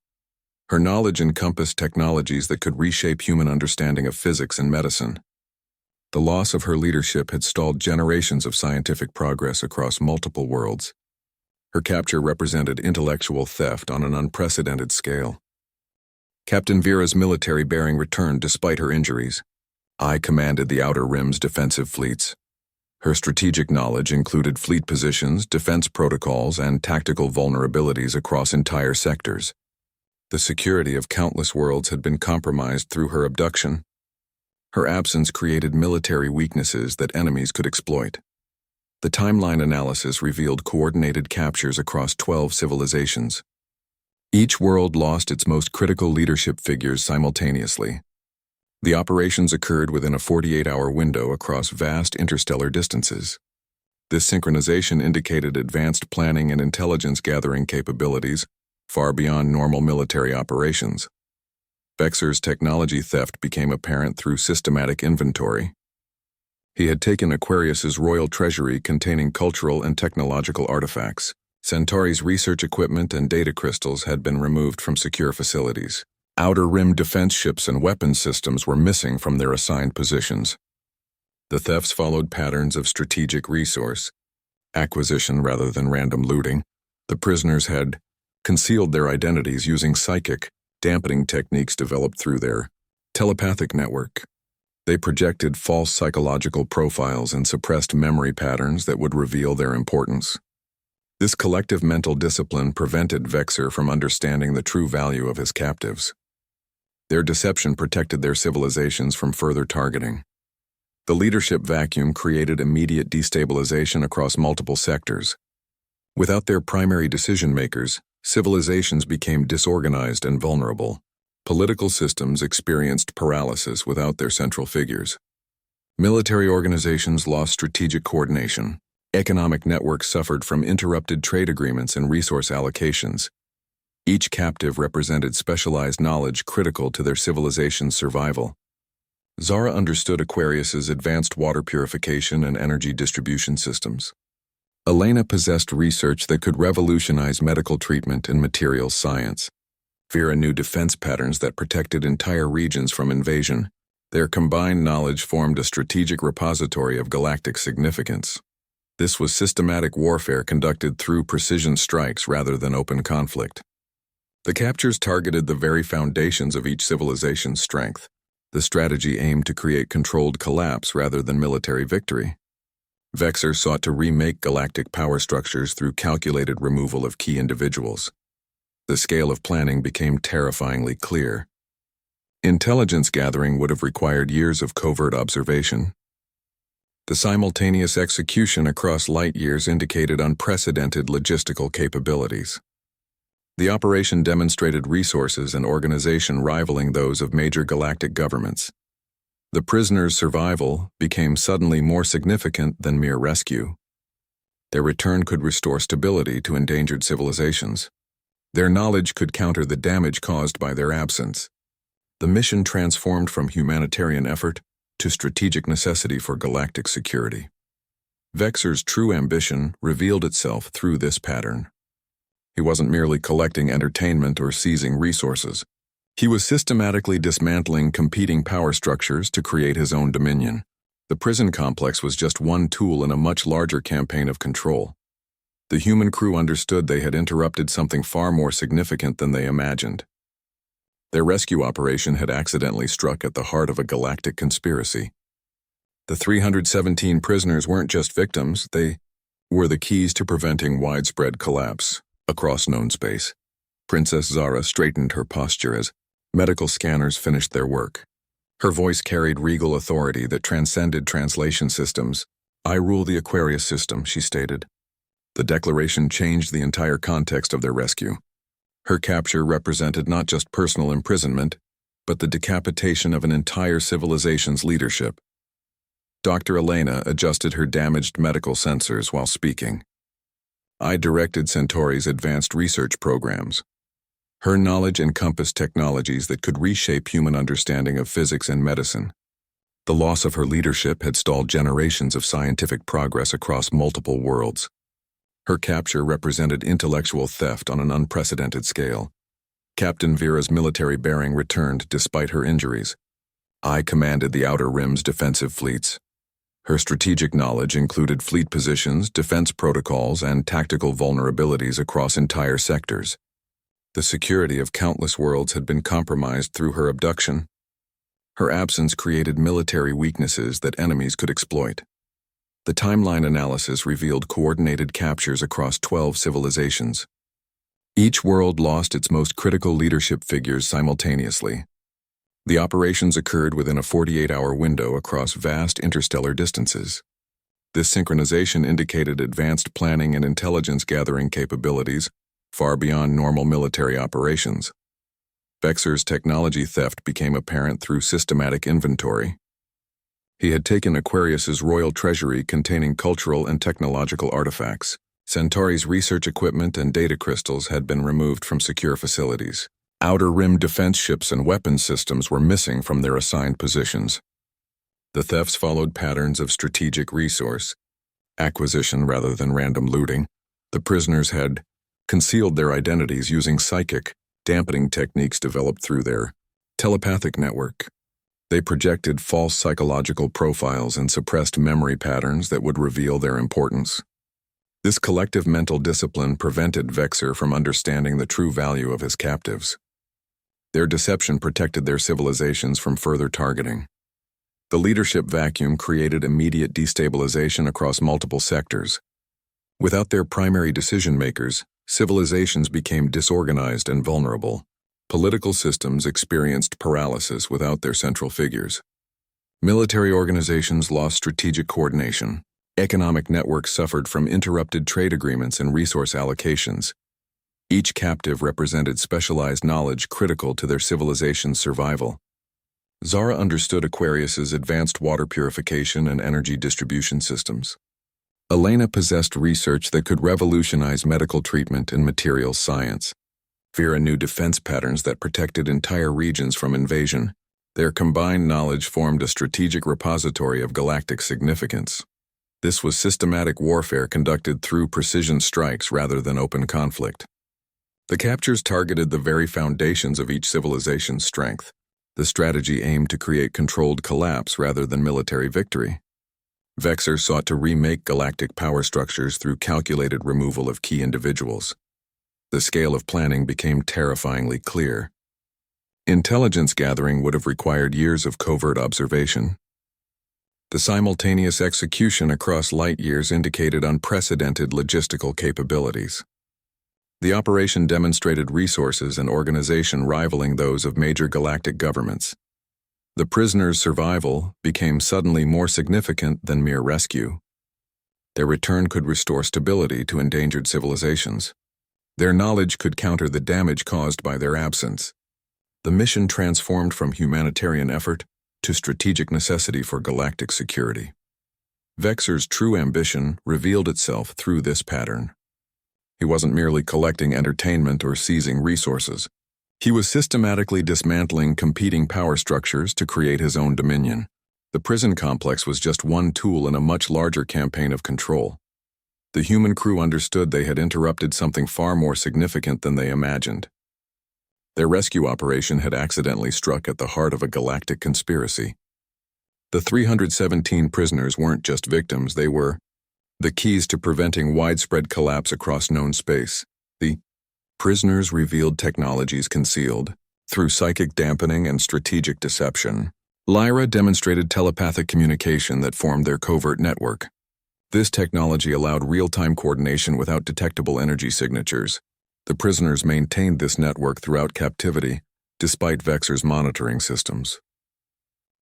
Her knowledge encompassed technologies that could reshape human understanding of physics and medicine. The loss of her leadership had stalled generations of scientific progress across multiple worlds. Her capture represented intellectual theft on an unprecedented scale." Captain Vera's military bearing returned despite her injuries. "I commanded the Outer Rim's defensive fleets. Her strategic knowledge included fleet positions, defense protocols, and tactical vulnerabilities across entire sectors. The security of countless worlds had been compromised through her abduction. Her absence created military weaknesses that enemies could exploit. The timeline analysis revealed coordinated captures across 12 civilizations. Each world lost its most critical leadership figures simultaneously. The operations occurred within a 48-hour window across vast interstellar distances. This synchronization indicated advanced planning and intelligence gathering capabilities far beyond normal military operations. Vexer's technology theft became apparent through systematic inventory. He had taken Aquarius's royal treasury containing cultural and technological artifacts. Centauri's research equipment and data crystals had been removed from secure facilities. Outer Rim defense ships and weapons systems were missing from their assigned positions. The thefts followed patterns of strategic resource acquisition rather than random looting. The prisoners had concealed their identities using psychic, dampening techniques developed through their telepathic network. They projected false psychological profiles and suppressed memory patterns that would reveal their importance. This collective mental discipline prevented Vexer from understanding the true value of his captives. Their deception protected their civilizations from further targeting. The leadership vacuum created immediate destabilization across multiple sectors. Without their primary decision-makers, civilizations became disorganized and vulnerable. Political systems experienced paralysis without their central figures. Military organizations lost strategic coordination. Economic networks suffered from interrupted trade agreements and resource allocations. Each captive represented specialized knowledge critical to their civilization's survival. Zara understood Aquarius's advanced water purification and energy distribution systems. Elena possessed research that could revolutionize medical treatment and materials science. Vera knew defense patterns that protected entire regions from invasion. Their combined knowledge formed a strategic repository of galactic significance. This was systematic warfare conducted through precision strikes rather than open conflict. The captures targeted the very foundations of each civilization's strength. The strategy aimed to create controlled collapse rather than military victory. Vexer sought to remake galactic power structures through calculated removal of key individuals. The scale of planning became terrifyingly clear. Intelligence gathering would have required years of covert observation. The simultaneous execution across light years indicated unprecedented logistical capabilities. The operation demonstrated resources and organization rivaling those of major galactic governments. The prisoners' survival became suddenly more significant than mere rescue. Their return could restore stability to endangered civilizations. Their knowledge could counter the damage caused by their absence. The mission transformed from humanitarian effort to strategic necessity for galactic security. Vexer's true ambition revealed itself through this pattern. He wasn't merely collecting entertainment or seizing resources. He was systematically dismantling competing power structures to create his own dominion. The prison complex was just one tool in a much larger campaign of control. The human crew understood they had interrupted something far more significant than they imagined. Their rescue operation had accidentally struck at the heart of a galactic conspiracy. The 317 prisoners weren't just victims, they were the keys to preventing widespread collapse across known space. Princess Zara straightened her posture as medical scanners finished their work. Her voice carried regal authority that transcended translation systems. "I rule the Aquarius system," she stated. The declaration changed the entire context of their rescue. Her capture represented not just personal imprisonment, but the decapitation of an entire civilization's leadership. Dr. Elena adjusted her damaged medical sensors while speaking. "I directed Centauri's advanced research programs. Her knowledge encompassed technologies that could reshape human understanding of physics and medicine. The loss of her leadership had stalled generations of scientific progress across multiple worlds. Her capture represented intellectual theft on an unprecedented scale. Captain Vera's military bearing returned despite her injuries. I commanded the Outer Rim's defensive fleets. Her strategic knowledge included fleet positions, defense protocols, and tactical vulnerabilities across entire sectors. The security of countless worlds had been compromised through her abduction. Her absence created military weaknesses that enemies could exploit. The timeline analysis revealed coordinated captures across 12 civilizations. Each world lost its most critical leadership figures simultaneously. The operations occurred within a 48-hour window across vast interstellar distances. This synchronization indicated advanced planning and intelligence gathering capabilities far beyond normal military operations. Vexer's technology theft became apparent through systematic inventory. He had taken Aquarius's royal treasury containing cultural and technological artifacts. Centauri's research equipment and data crystals had been removed from secure facilities. Outer Rim defense ships and weapons systems were missing from their assigned positions. The thefts followed patterns of strategic resource acquisition rather than random looting. The prisoners had concealed their identities using psychic dampening techniques developed through their telepathic network. They projected false psychological profiles and suppressed memory patterns that would reveal their importance. This collective mental discipline prevented Vexer from understanding the true value of his captives. Their deception protected their civilizations from further targeting. The leadership vacuum created immediate destabilization across multiple sectors. Without their primary decision-makers, civilizations became disorganized and vulnerable. Political systems experienced paralysis without their central figures. Military organizations lost strategic coordination. Economic networks suffered from interrupted trade agreements and resource allocations. Each captive represented specialized knowledge critical to their civilization's survival. Zara understood Aquarius's advanced water purification and energy distribution systems. Elena possessed research that could revolutionize medical treatment and materials science. Vera knew defense patterns that protected entire regions from invasion. Their combined knowledge formed a strategic repository of galactic significance. This was systematic warfare conducted through precision strikes rather than open conflict. The captures targeted the very foundations of each civilization's strength. The strategy aimed to create controlled collapse rather than military victory. Vexer sought to remake galactic power structures through calculated removal of key individuals. The scale of planning became terrifyingly clear. Intelligence gathering would have required years of covert observation. The simultaneous execution across light years indicated unprecedented logistical capabilities. The operation demonstrated resources and organization rivaling those of major galactic governments. The prisoners' survival became suddenly more significant than mere rescue. Their return could restore stability to endangered civilizations. Their knowledge could counter the damage caused by their absence. The mission transformed from humanitarian effort to strategic necessity for galactic security. Vexer's true ambition revealed itself through this pattern. He wasn't merely collecting entertainment or seizing resources. He was systematically dismantling competing power structures to create his own dominion. The prison complex was just one tool in a much larger campaign of control. The human crew understood they had interrupted something far more significant than they imagined. Their rescue operation had accidentally struck at the heart of a galactic conspiracy. The 317 prisoners weren't just victims, they were the keys to preventing widespread collapse across known space. The prisoners revealed technologies concealed through psychic dampening and strategic deception. Lyra demonstrated telepathic communication that formed their covert network. This technology allowed real-time coordination without detectable energy signatures. The prisoners maintained this network throughout captivity, despite Vexer's monitoring systems.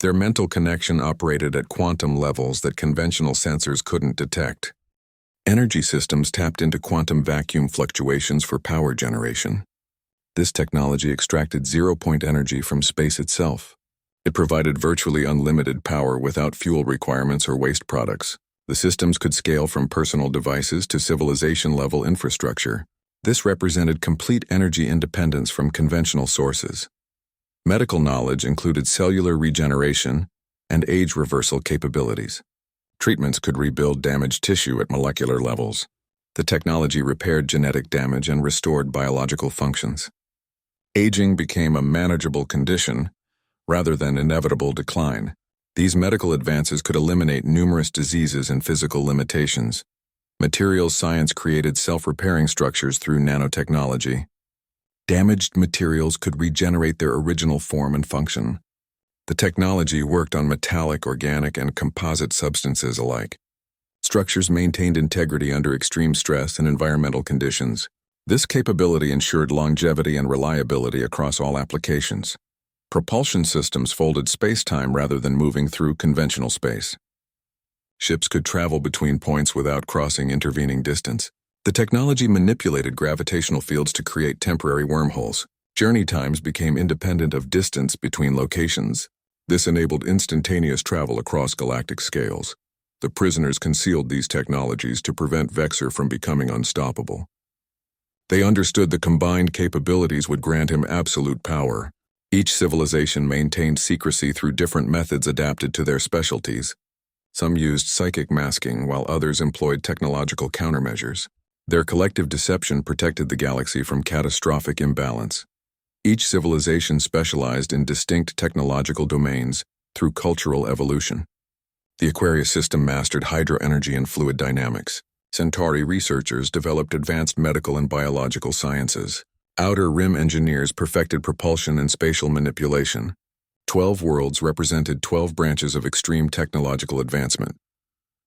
Their mental connection operated at quantum levels that conventional sensors couldn't detect. Energy systems tapped into quantum vacuum fluctuations for power generation. This technology extracted zero-point energy from space itself. It provided virtually unlimited power without fuel requirements or waste products. The systems could scale from personal devices to civilization-level infrastructure. This represented complete energy independence from conventional sources. Medical knowledge included cellular regeneration and age reversal capabilities. Treatments could rebuild damaged tissue at molecular levels. The technology repaired genetic damage and restored biological functions. Aging became a manageable condition rather than inevitable decline. These medical advances could eliminate numerous diseases and physical limitations. Materials science created self-repairing structures through nanotechnology. Damaged materials could regenerate their original form and function. The technology worked on metallic, organic, and composite substances alike. Structures maintained integrity under extreme stress and environmental conditions. This capability ensured longevity and reliability across all applications. Propulsion systems folded space-time rather than moving through conventional space. Ships could travel between points without crossing intervening distance. The technology manipulated gravitational fields to create temporary wormholes. Journey times became independent of distance between locations. This enabled instantaneous travel across galactic scales. The prisoners concealed these technologies to prevent Vexor from becoming unstoppable. They understood the combined capabilities would grant him absolute power. Each civilization maintained secrecy through different methods adapted to their specialties. Some used psychic masking, while others employed technological countermeasures. Their collective deception protected the galaxy from catastrophic imbalance. Each civilization specialized in distinct technological domains through cultural evolution. The Aquarius system mastered hydroenergy and fluid dynamics. Centauri researchers developed advanced medical and biological sciences. Outer Rim engineers perfected propulsion and spatial manipulation. 12 worlds represented 12 branches of extreme technological advancement.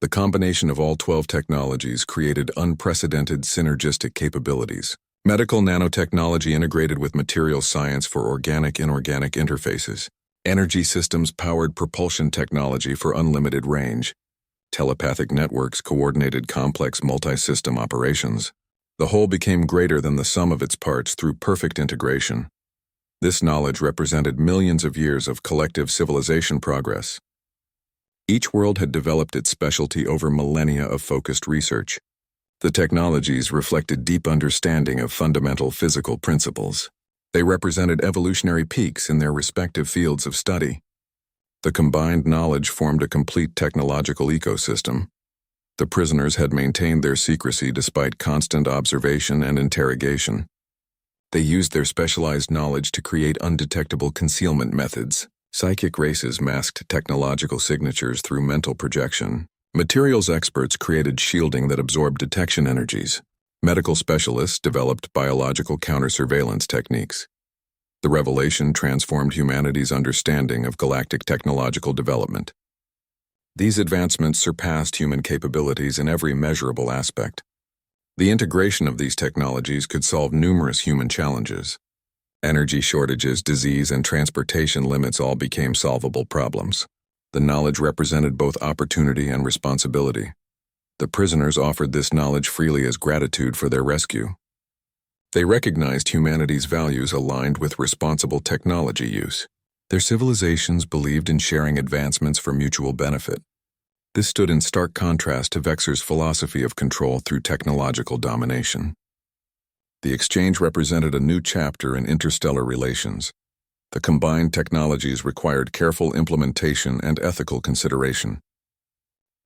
The combination of all 12 technologies created unprecedented synergistic capabilities. Medical nanotechnology integrated with material science for organic-inorganic interfaces. Energy systems powered propulsion technology for unlimited range. Telepathic networks coordinated complex multi-system operations. The whole became greater than the sum of its parts through perfect integration. This knowledge represented millions of years of collective civilization progress. Each world had developed its specialty over millennia of focused research. The technologies reflected deep understanding of fundamental physical principles. They represented evolutionary peaks in their respective fields of study. The combined knowledge formed a complete technological ecosystem. The prisoners had maintained their secrecy despite constant observation and interrogation. They used their specialized knowledge to create undetectable concealment methods. Psychic races masked technological signatures through mental projection. Materials experts created shielding that absorbed detection energies. Medical specialists developed biological counter-surveillance techniques. The revelation transformed humanity's understanding of galactic technological development. These advancements surpassed human capabilities in every measurable aspect. The integration of these technologies could solve numerous human challenges. Energy shortages, disease, and transportation limits all became solvable problems. The knowledge represented both opportunity and responsibility. The prisoners offered this knowledge freely as gratitude for their rescue. They recognized humanity's values aligned with responsible technology use. Their civilizations believed in sharing advancements for mutual benefit. This stood in stark contrast to Vexor's philosophy of control through technological domination. The exchange represented a new chapter in interstellar relations. The combined technologies required careful implementation and ethical consideration.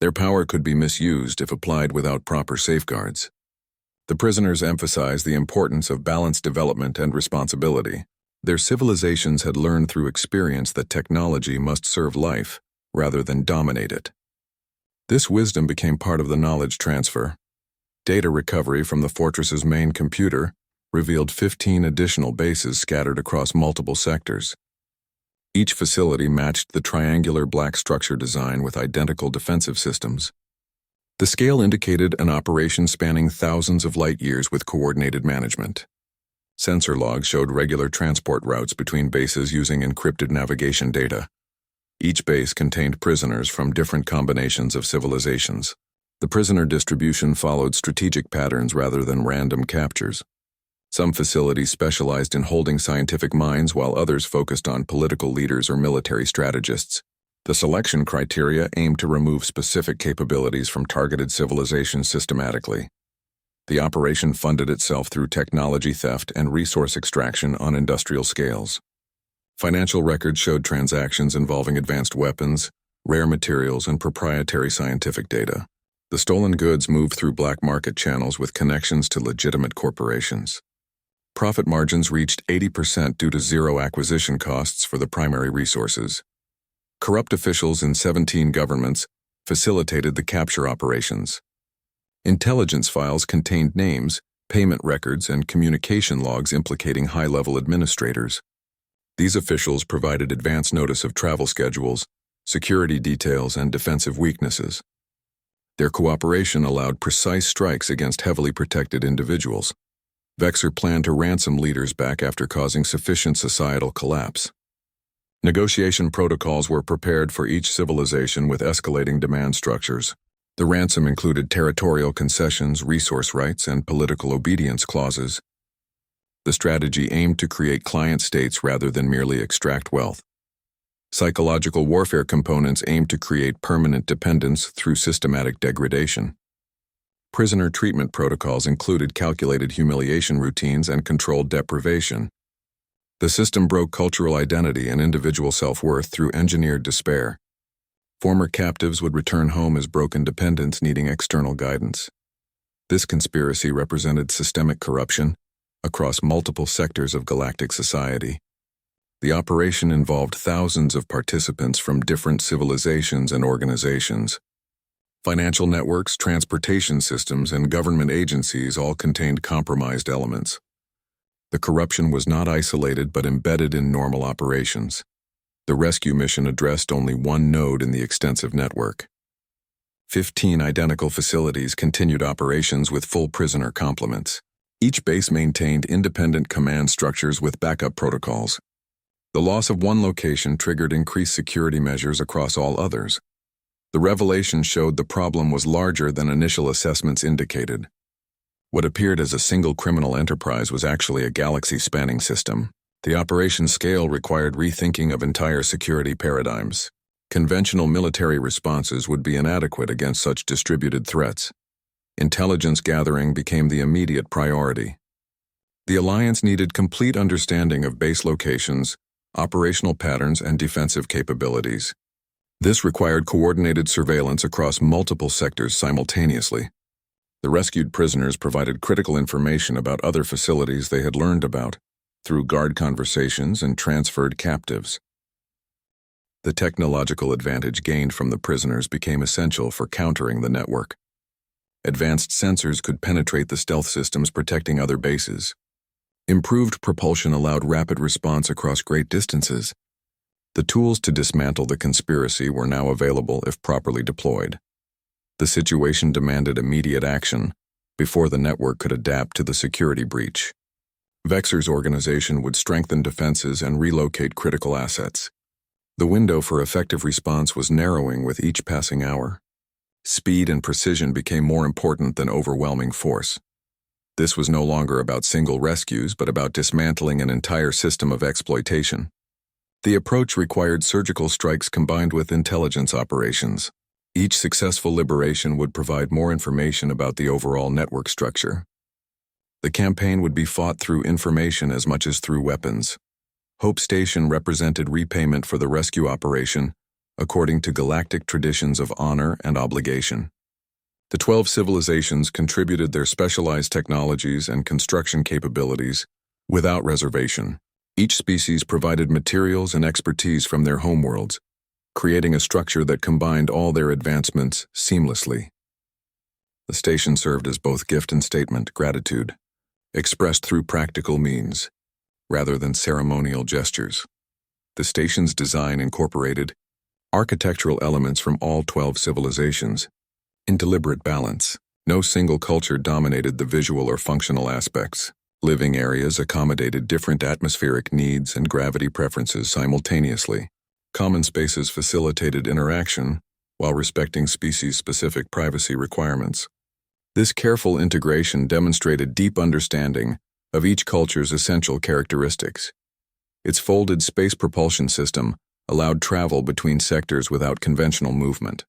Their power could be misused if applied without proper safeguards. The prisoners emphasized the importance of balanced development and responsibility. Their civilizations had learned through experience that technology must serve life rather than dominate it. This wisdom became part of the knowledge transfer. Data recovery from the fortress's main computer revealed 15 additional bases scattered across multiple sectors. Each facility matched the triangular black structure design with identical defensive systems. The scale indicated an operation spanning thousands of light years with coordinated management. Sensor logs showed regular transport routes between bases using encrypted navigation data. Each base contained prisoners from different combinations of civilizations. The prisoner distribution followed strategic patterns rather than random captures. Some facilities specialized in holding scientific minds while others focused on political leaders or military strategists. The selection criteria aimed to remove specific capabilities from targeted civilizations systematically. The operation funded itself through technology theft and resource extraction on industrial scales. Financial records showed transactions involving advanced weapons, rare materials, and proprietary scientific data. The stolen goods moved through black market channels with connections to legitimate corporations. Profit margins reached 80% due to zero acquisition costs for the primary resources. Corrupt officials in 17 governments facilitated the capture operations. Intelligence files contained names, payment records, and communication logs implicating high-level administrators. These officials provided advance notice of travel schedules, security details, and defensive weaknesses. Their cooperation allowed precise strikes against heavily protected individuals. Vexer planned to ransom leaders back after causing sufficient societal collapse. Negotiation protocols were prepared for each civilization with escalating demand structures. The ransom included territorial concessions, resource rights, and political obedience clauses. The strategy aimed to create client states rather than merely extract wealth. Psychological warfare components aimed to create permanent dependence through systematic degradation. Prisoner treatment protocols included calculated humiliation routines and controlled deprivation. The system broke cultural identity and individual self-worth through engineered despair. Former captives would return home as broken dependents needing external guidance. This conspiracy represented systemic corruption across multiple sectors of galactic society. The operation involved thousands of participants from different civilizations and organizations. Financial networks, transportation systems, and government agencies all contained compromised elements. The corruption was not isolated but embedded in normal operations. The rescue mission addressed only one node in the extensive network. 15 identical facilities continued operations with full prisoner complements. Each base maintained independent command structures with backup protocols. The loss of one location triggered increased security measures across all others. The revelation showed the problem was larger than initial assessments indicated. What appeared as a single criminal enterprise was actually a galaxy-spanning system. The operation scale required rethinking of entire security paradigms. Conventional military responses would be inadequate against such distributed threats. Intelligence gathering became the immediate priority. The Alliance needed complete understanding of base locations, operational patterns, and defensive capabilities. This required coordinated surveillance across multiple sectors simultaneously. The rescued prisoners provided critical information about other facilities they had learned about through guard conversations and transferred captives. The technological advantage gained from the prisoners became essential for countering the network. Advanced sensors could penetrate the stealth systems protecting other bases. Improved propulsion allowed rapid response across great distances. The tools to dismantle the conspiracy were now available if properly deployed. The situation demanded immediate action before the network could adapt to the security breach. Vexer's organization would strengthen defenses and relocate critical assets. The window for effective response was narrowing with each passing hour. Speed and precision became more important than overwhelming force. This was no longer about single rescues, but about dismantling an entire system of exploitation. The approach required surgical strikes combined with intelligence operations. Each successful liberation would provide more information about the overall network structure. The campaign would be fought through information as much as through weapons. Hope Station represented repayment for the rescue operation, according to galactic traditions of honor and obligation. The 12 civilizations contributed their specialized technologies and construction capabilities without reservation. Each species provided materials and expertise from their homeworlds, creating a structure that combined all their advancements seamlessly. The station served as both gift and statement, gratitude, expressed through practical means, rather than ceremonial gestures. The station's design incorporated architectural elements from all 12 civilizations, in deliberate balance. No single culture dominated the visual or functional aspects. Living areas accommodated different atmospheric needs and gravity preferences simultaneously. Common spaces facilitated interaction while respecting species-specific privacy requirements. This careful integration demonstrated deep understanding of each culture's essential characteristics. Its folded space propulsion system allowed travel between sectors without conventional movement.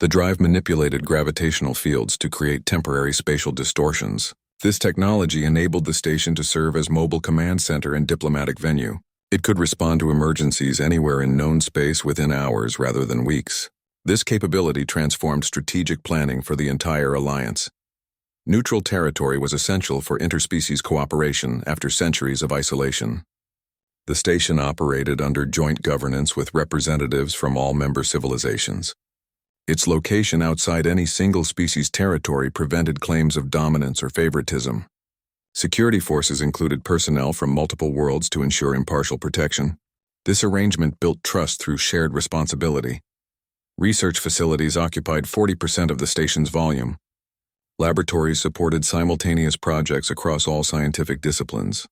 The drive manipulated gravitational fields to create temporary spatial distortions. This technology enabled the station to serve as mobile command center and diplomatic venue. It could respond to emergencies anywhere in known space within hours rather than weeks. This capability transformed strategic planning for the entire alliance. Neutral territory was essential for interspecies cooperation after centuries of isolation. The station operated under joint governance with representatives from all member civilizations. Its location outside any single species' territory prevented claims of dominance or favoritism. Security forces included personnel from multiple worlds to ensure impartial protection. This arrangement built trust through shared responsibility. Research facilities occupied 40% of the station's volume. Laboratories supported simultaneous projects across all scientific disciplines.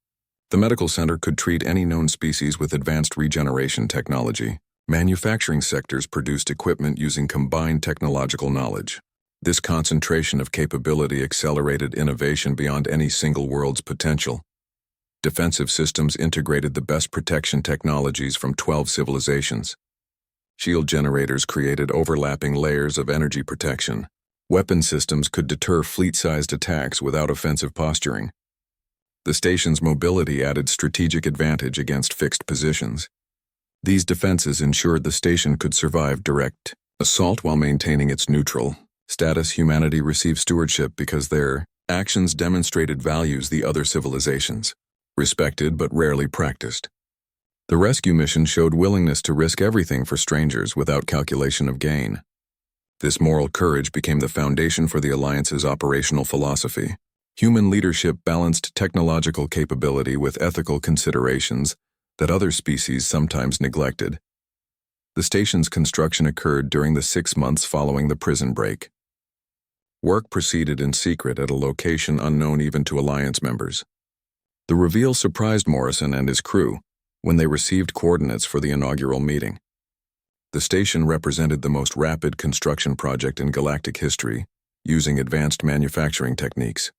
The medical center could treat any known species with advanced regeneration technology. Manufacturing sectors produced equipment using combined technological knowledge. This concentration of capability accelerated innovation beyond any single world's potential. Defensive systems integrated the best protection technologies from 12 civilizations. Shield generators created overlapping layers of energy protection. Weapon systems could deter fleet-sized attacks without offensive posturing. The station's mobility added strategic advantage against fixed positions. These defenses ensured the station could survive direct assault while maintaining its neutral status. Humanity received stewardship because their actions demonstrated values the other civilizations respected but rarely practiced. The rescue mission showed willingness to risk everything for strangers without calculation of gain. This moral courage became the foundation for the Alliance's operational philosophy. Human leadership balanced technological capability with ethical considerations that other species sometimes neglected. The station's construction occurred during the 6 months following the prison break. Work proceeded in secret at a location unknown even to Alliance members. The reveal surprised Morrison and his crew when they received coordinates for the inaugural meeting. The station represented the most rapid construction project in galactic history, using advanced manufacturing techniques.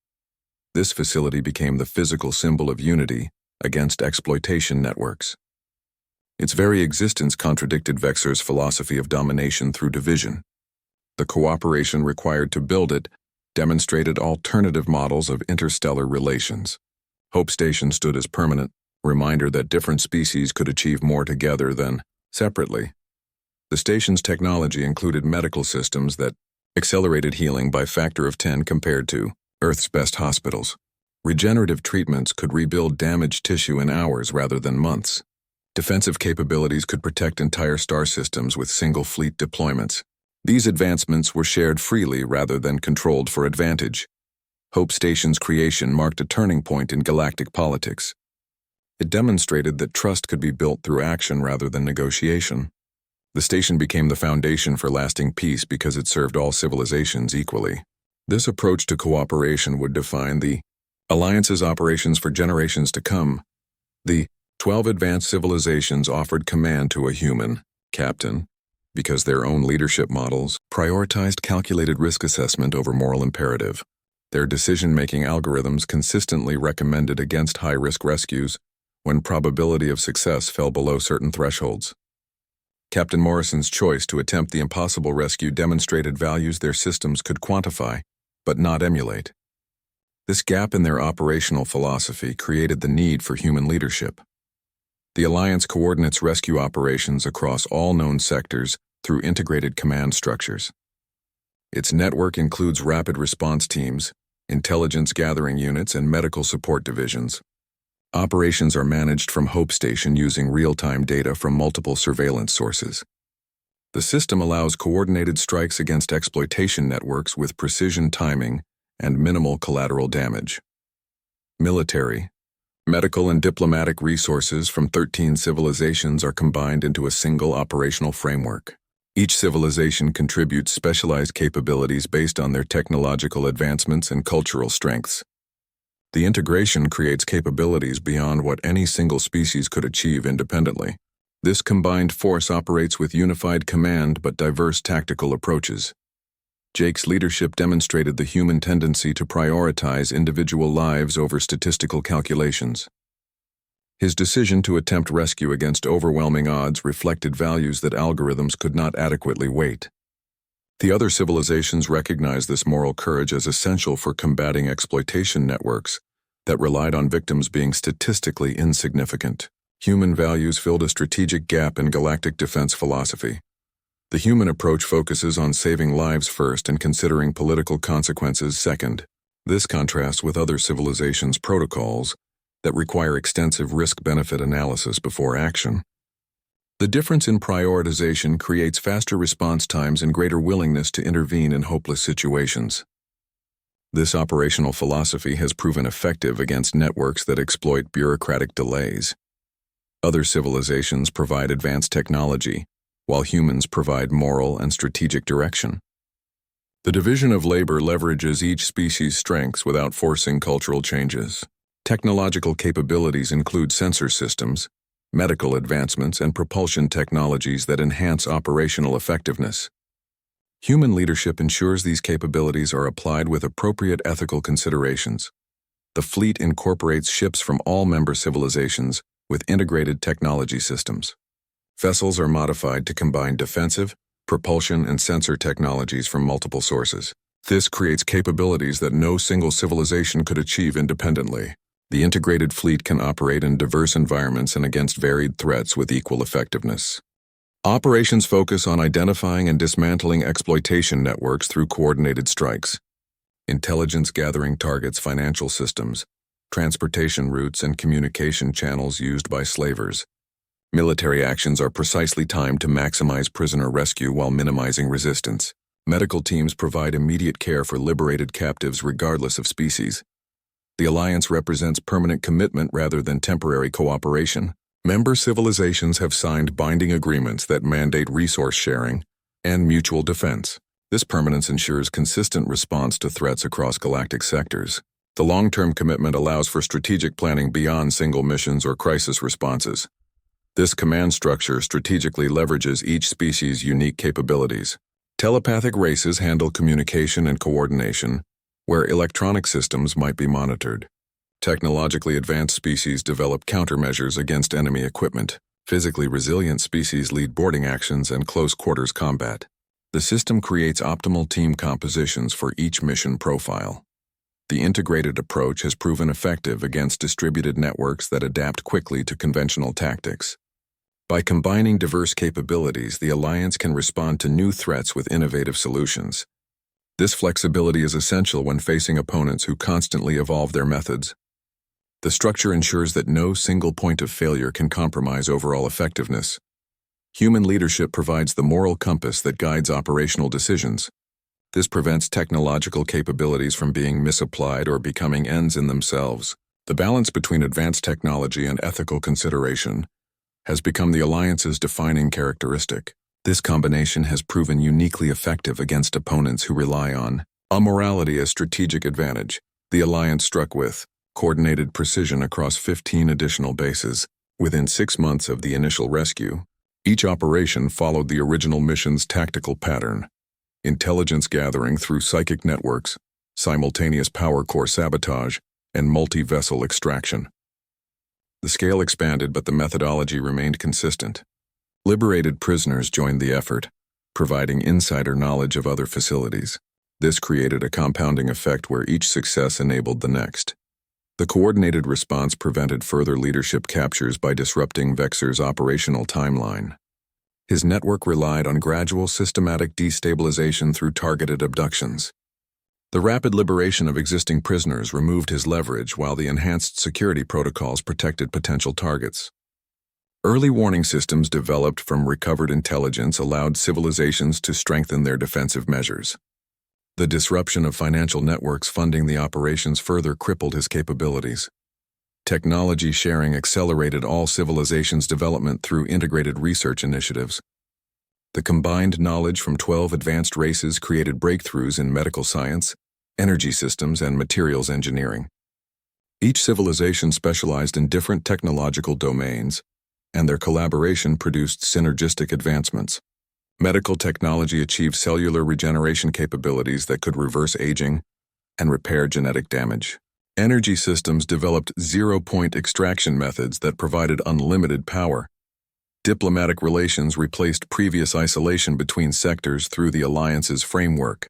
This facility became the physical symbol of unity against exploitation networks. Its very existence contradicted Vexor's philosophy of domination through division. The cooperation required to build it demonstrated alternative models of interstellar relations. Hope Station stood as permanent reminder that different species could achieve more together than separately. The station's technology included medical systems that accelerated healing by a factor of 10 compared to Earth's best hospitals. Regenerative treatments could rebuild damaged tissue in hours rather than months. Defensive capabilities could protect entire star systems with single fleet deployments. These advancements were shared freely rather than controlled for advantage. Hope Station's creation marked a turning point in galactic politics. It demonstrated that trust could be built through action rather than negotiation. The station became the foundation for lasting peace because it served all civilizations equally. This approach to cooperation would define the Alliance's operations for generations to come. The 12 advanced civilizations offered command to a human captain because their own leadership models prioritized calculated risk assessment over moral imperative. Their decision-making algorithms consistently recommended against high-risk rescues when probability of success fell below certain thresholds. Captain Morrison's choice to attempt the impossible rescue demonstrated values their systems could quantify, but not emulate. This gap in their operational philosophy created the need for human leadership. The Alliance coordinates rescue operations across all known sectors through integrated command structures. Its network includes rapid response teams, intelligence gathering units, and medical support divisions. Operations are managed from Hope Station using real-time data from multiple surveillance sources. The system allows coordinated strikes against exploitation networks with precision timing and minimal collateral damage. Military, medical, and diplomatic resources from 13 civilizations are combined into a single operational framework. Each civilization contributes specialized capabilities based on their technological advancements and cultural strengths. The integration creates capabilities beyond what any single species could achieve independently. This combined force operates with unified command but diverse tactical approaches. Jake's leadership demonstrated the human tendency to prioritize individual lives over statistical calculations. His decision to attempt rescue against overwhelming odds reflected values that algorithms could not adequately weight. The other civilizations recognized this moral courage as essential for combating exploitation networks that relied on victims being statistically insignificant. Human values filled a strategic gap in galactic defense philosophy. The human approach focuses on saving lives first and considering political consequences second. This contrasts with other civilizations' protocols that require extensive risk-benefit analysis before action. The difference in prioritization creates faster response times and greater willingness to intervene in hopeless situations. This operational philosophy has proven effective against networks that exploit bureaucratic delays. Other civilizations provide advanced technology, while humans provide moral and strategic direction. The division of labor leverages each species' strengths without forcing cultural changes. Technological capabilities include sensor systems, medical advancements, and propulsion technologies that enhance operational effectiveness. Human leadership ensures these capabilities are applied with appropriate ethical considerations. The fleet incorporates ships from all member civilizations with integrated technology systems. Vessels are modified to combine defensive, propulsion, and sensor technologies from multiple sources. This creates capabilities that no single civilization could achieve independently. The integrated fleet can operate in diverse environments and against varied threats with equal effectiveness. Operations focus on identifying and dismantling exploitation networks through coordinated strikes. Intelligence gathering targets financial systems, transportation routes, and communication channels used by slavers. Military actions are precisely timed to maximize prisoner rescue while minimizing resistance. Medical teams provide immediate care for liberated captives regardless of species. The alliance represents permanent commitment rather than temporary cooperation. Member civilizations have signed binding agreements that mandate resource sharing and mutual defense. This permanence ensures consistent response to threats across galactic sectors. The long-term commitment allows for strategic planning beyond single missions or crisis responses. This command structure strategically leverages each species' unique capabilities. Telepathic races handle communication and coordination, where electronic systems might be monitored. Technologically advanced species develop countermeasures against enemy equipment. Physically resilient species lead boarding actions and close-quarters combat. The system creates optimal team compositions for each mission profile. The integrated approach has proven effective against distributed networks that adapt quickly to conventional tactics. By combining diverse capabilities, the Alliance can respond to new threats with innovative solutions. This flexibility is essential when facing opponents who constantly evolve their methods. The structure ensures that no single point of failure can compromise overall effectiveness. Human leadership provides the moral compass that guides operational decisions. This prevents technological capabilities from being misapplied or becoming ends in themselves. The balance between advanced technology and ethical consideration has become the Alliance's defining characteristic. This combination has proven uniquely effective against opponents who rely on amorality as strategic advantage. The Alliance struck with coordinated precision across 15 additional bases within 6 months of the initial rescue. Each operation followed the original mission's tactical pattern: intelligence gathering through psychic networks, simultaneous power core sabotage, and multi-vessel extraction. The scale expanded, but the methodology remained consistent. Liberated prisoners joined the effort, providing insider knowledge of other facilities. This created a compounding effect where each success enabled the next. The coordinated response prevented further leadership captures by disrupting Vexer's operational timeline. His network relied on gradual systematic destabilization through targeted abductions. The rapid liberation of existing prisoners removed his leverage, while the enhanced security protocols protected potential targets. Early warning systems developed from recovered intelligence allowed civilizations to strengthen their defensive measures. The disruption of financial networks funding the operations further crippled his capabilities. Technology sharing accelerated all civilizations' development through integrated research initiatives. The combined knowledge from 12 advanced races created breakthroughs in medical science, energy systems, and materials engineering. Each civilization specialized in different technological domains, and their collaboration produced synergistic advancements. Medical technology achieved cellular regeneration capabilities that could reverse aging and repair genetic damage. Energy systems developed zero-point extraction methods that provided unlimited power. Diplomatic relations replaced previous isolation between sectors through the Alliance's framework.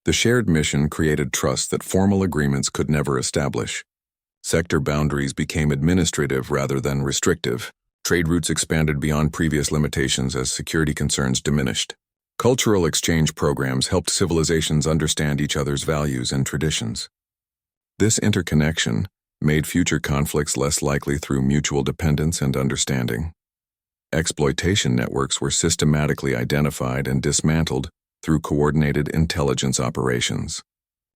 The shared mission created trust that formal agreements could never establish. Sector boundaries became administrative rather than restrictive. Trade routes expanded beyond previous limitations as security concerns diminished. Cultural exchange programs helped civilizations understand each other's values and traditions. This interconnection made future conflicts less likely through mutual dependence and understanding. Exploitation networks were systematically identified and dismantled through coordinated intelligence operations.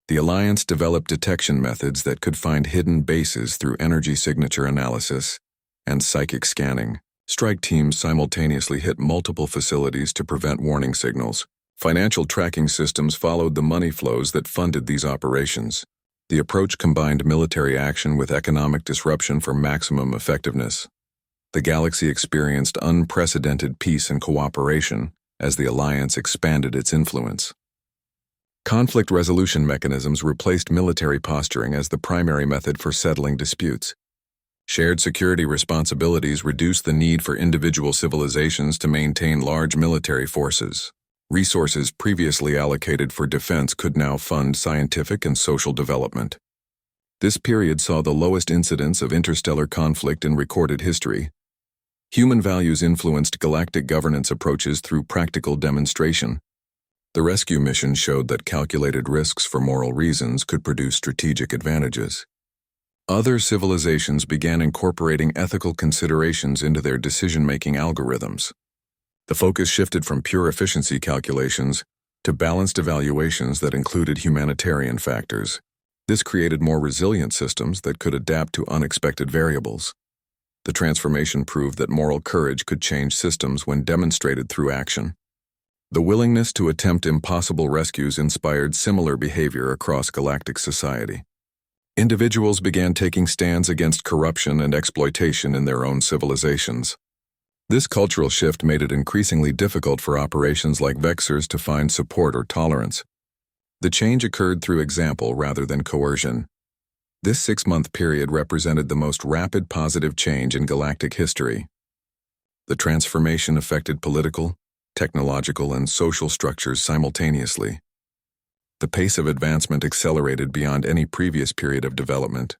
The Alliance developed detection methods that could find hidden bases through energy signature analysis and psychic scanning. Strike teams simultaneously hit multiple facilities to prevent warning signals. Financial tracking systems followed the money flows that funded these operations. The approach combined military action with economic disruption for maximum effectiveness. The galaxy experienced unprecedented peace and cooperation as the Alliance expanded its influence. Conflict resolution mechanisms replaced military posturing as the primary method for settling disputes. Shared security responsibilities reduced the need for individual civilizations to maintain large military forces. Resources previously allocated for defense could now fund scientific and social development. This period saw the lowest incidence of interstellar conflict in recorded history. Human values influenced galactic governance approaches through practical demonstration. The rescue mission showed that calculated risks for moral reasons could produce strategic advantages. Other civilizations began incorporating ethical considerations into their decision-making algorithms. The focus shifted from pure efficiency calculations to balanced evaluations that included humanitarian factors. This created more resilient systems that could adapt to unexpected variables. The transformation proved that moral courage could change systems when demonstrated through action. The willingness to attempt impossible rescues inspired similar behavior across galactic society. Individuals began taking stands against corruption and exploitation in their own civilizations. This cultural shift made it increasingly difficult for operations like Vexers to find support or tolerance. The change occurred through example rather than coercion. This 6-month period represented the most rapid positive change in galactic history. The transformation affected political, technological, and social structures simultaneously. The pace of advancement accelerated beyond any previous period of development.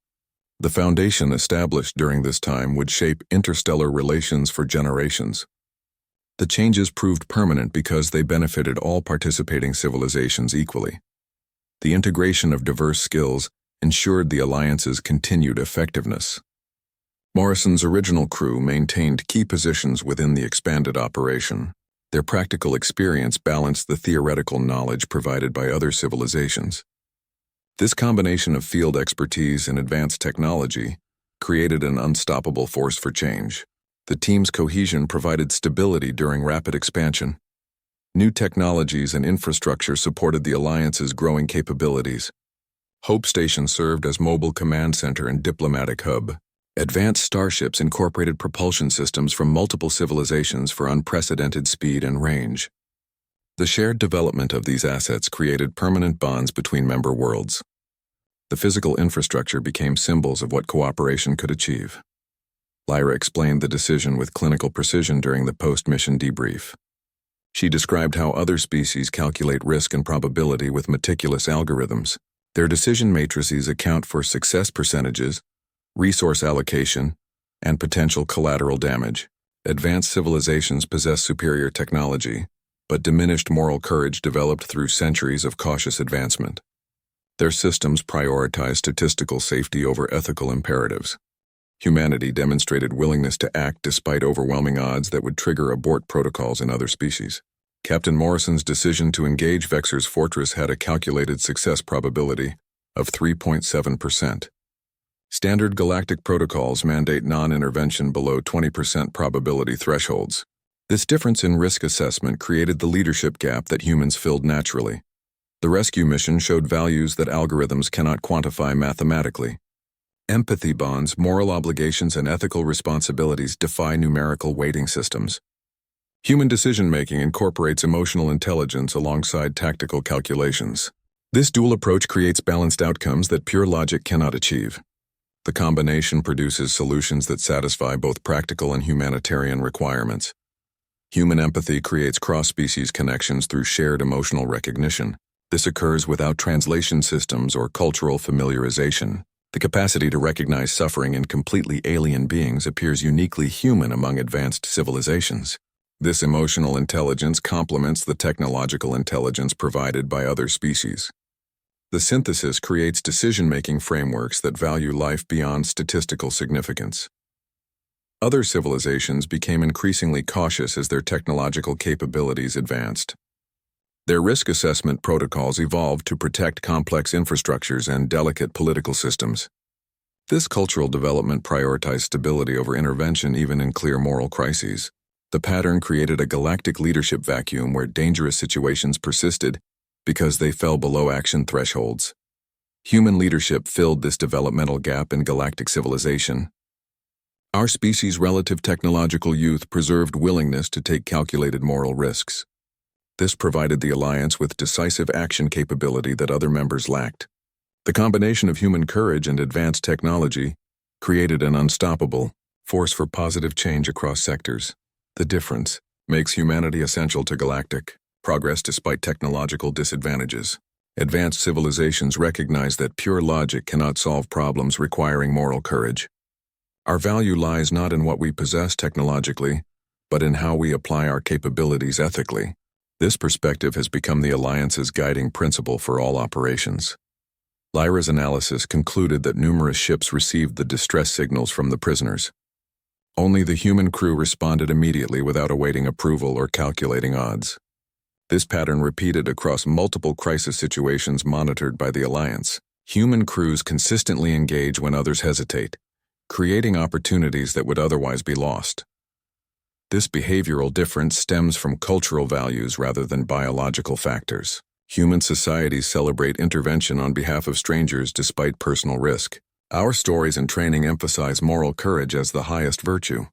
The foundation established during this time would shape interstellar relations for generations. The changes proved permanent because they benefited all participating civilizations equally. The integration of diverse skills ensured the Alliance's continued effectiveness. Morrison's original crew maintained key positions within the expanded operation. Their practical experience balanced the theoretical knowledge provided by other civilizations. This combination of field expertise and advanced technology created an unstoppable force for change. The team's cohesion provided stability during rapid expansion. New technologies and infrastructure supported the Alliance's growing capabilities. Hope Station served as mobile command center and diplomatic hub. Advanced starships incorporated propulsion systems from multiple civilizations for unprecedented speed and range. The shared development of these assets created permanent bonds between member worlds. The physical infrastructure became symbols of what cooperation could achieve. Lyra explained the decision with clinical precision during the post-mission debrief. She described how other species calculate risk and probability with meticulous algorithms. Their decision matrices account for success percentages, resource allocation, and potential collateral damage. Advanced civilizations possess superior technology, but diminished moral courage developed through centuries of cautious advancement. Their systems prioritize statistical safety over ethical imperatives. Humanity demonstrated willingness to act despite overwhelming odds that would trigger abort protocols in other species. Captain Morrison's decision to engage Vexer's fortress had a calculated success probability of 3.7%. Standard galactic protocols mandate non-intervention below 20% probability thresholds. This difference in risk assessment created the leadership gap that humans filled naturally. The rescue mission showed values that algorithms cannot quantify mathematically. Empathy bonds, moral obligations, and ethical responsibilities defy numerical weighting systems. Human decision-making incorporates emotional intelligence alongside tactical calculations. This dual approach creates balanced outcomes that pure logic cannot achieve. The combination produces solutions that satisfy both practical and humanitarian requirements. Human empathy creates cross-species connections through shared emotional recognition. This occurs without translation systems or cultural familiarization. The capacity to recognize suffering in completely alien beings appears uniquely human among advanced civilizations. This emotional intelligence complements the technological intelligence provided by other species. The synthesis creates decision-making frameworks that value life beyond statistical significance. Other civilizations became increasingly cautious as their technological capabilities advanced. Their risk assessment protocols evolved to protect complex infrastructures and delicate political systems. This cultural development prioritized stability over intervention even in clear moral crises. The pattern created a galactic leadership vacuum where dangerous situations persisted because they fell below action thresholds. Human leadership filled this developmental gap in galactic civilization. Our species' relative technological youth preserved willingness to take calculated moral risks. This provided the Alliance with decisive action capability that other members lacked. The combination of human courage and advanced technology created an unstoppable force for positive change across sectors. The difference makes humanity essential to galactic progress despite technological disadvantages. Advanced civilizations recognize that pure logic cannot solve problems requiring moral courage. Our value lies not in what we possess technologically, but in how we apply our capabilities ethically. This perspective has become the Alliance's guiding principle for all operations. Lyra's analysis concluded that numerous ships received the distress signals from the prisoners. Only the human crew responded immediately without awaiting approval or calculating odds. This pattern repeated across multiple crisis situations monitored by the Alliance. Human crews consistently engage when others hesitate, creating opportunities that would otherwise be lost. This behavioral difference stems from cultural values rather than biological factors. Human societies celebrate intervention on behalf of strangers despite personal risk. Our stories and training emphasize moral courage as the highest virtue.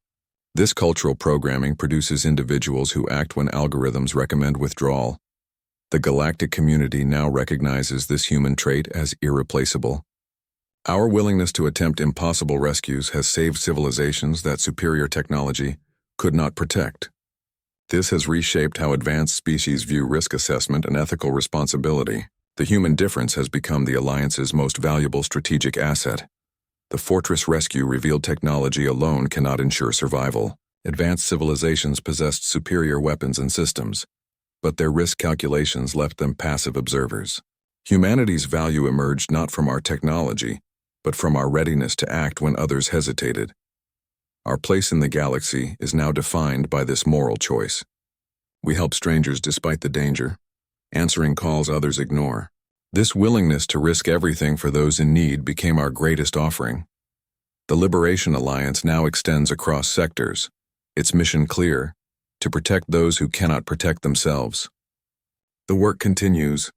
This cultural programming produces individuals who act when algorithms recommend withdrawal. The galactic community now recognizes this human trait as irreplaceable. Our willingness to attempt impossible rescues has saved civilizations that superior technology could not protect. This has reshaped how advanced species view risk assessment and ethical responsibility. The human difference has become the Alliance's most valuable strategic asset. The Fortress rescue revealed technology alone cannot ensure survival. Advanced civilizations possessed superior weapons and systems, but their risk calculations left them passive observers. Humanity's value emerged not from our technology, but from our readiness to act when others hesitated. Our place in the galaxy is now defined by this moral choice. We help strangers despite the danger, answering calls others ignore. This willingness to risk everything for those in need became our greatest offering. The Liberation Alliance now extends across sectors, its mission clear: to protect those who cannot protect themselves. The work continues,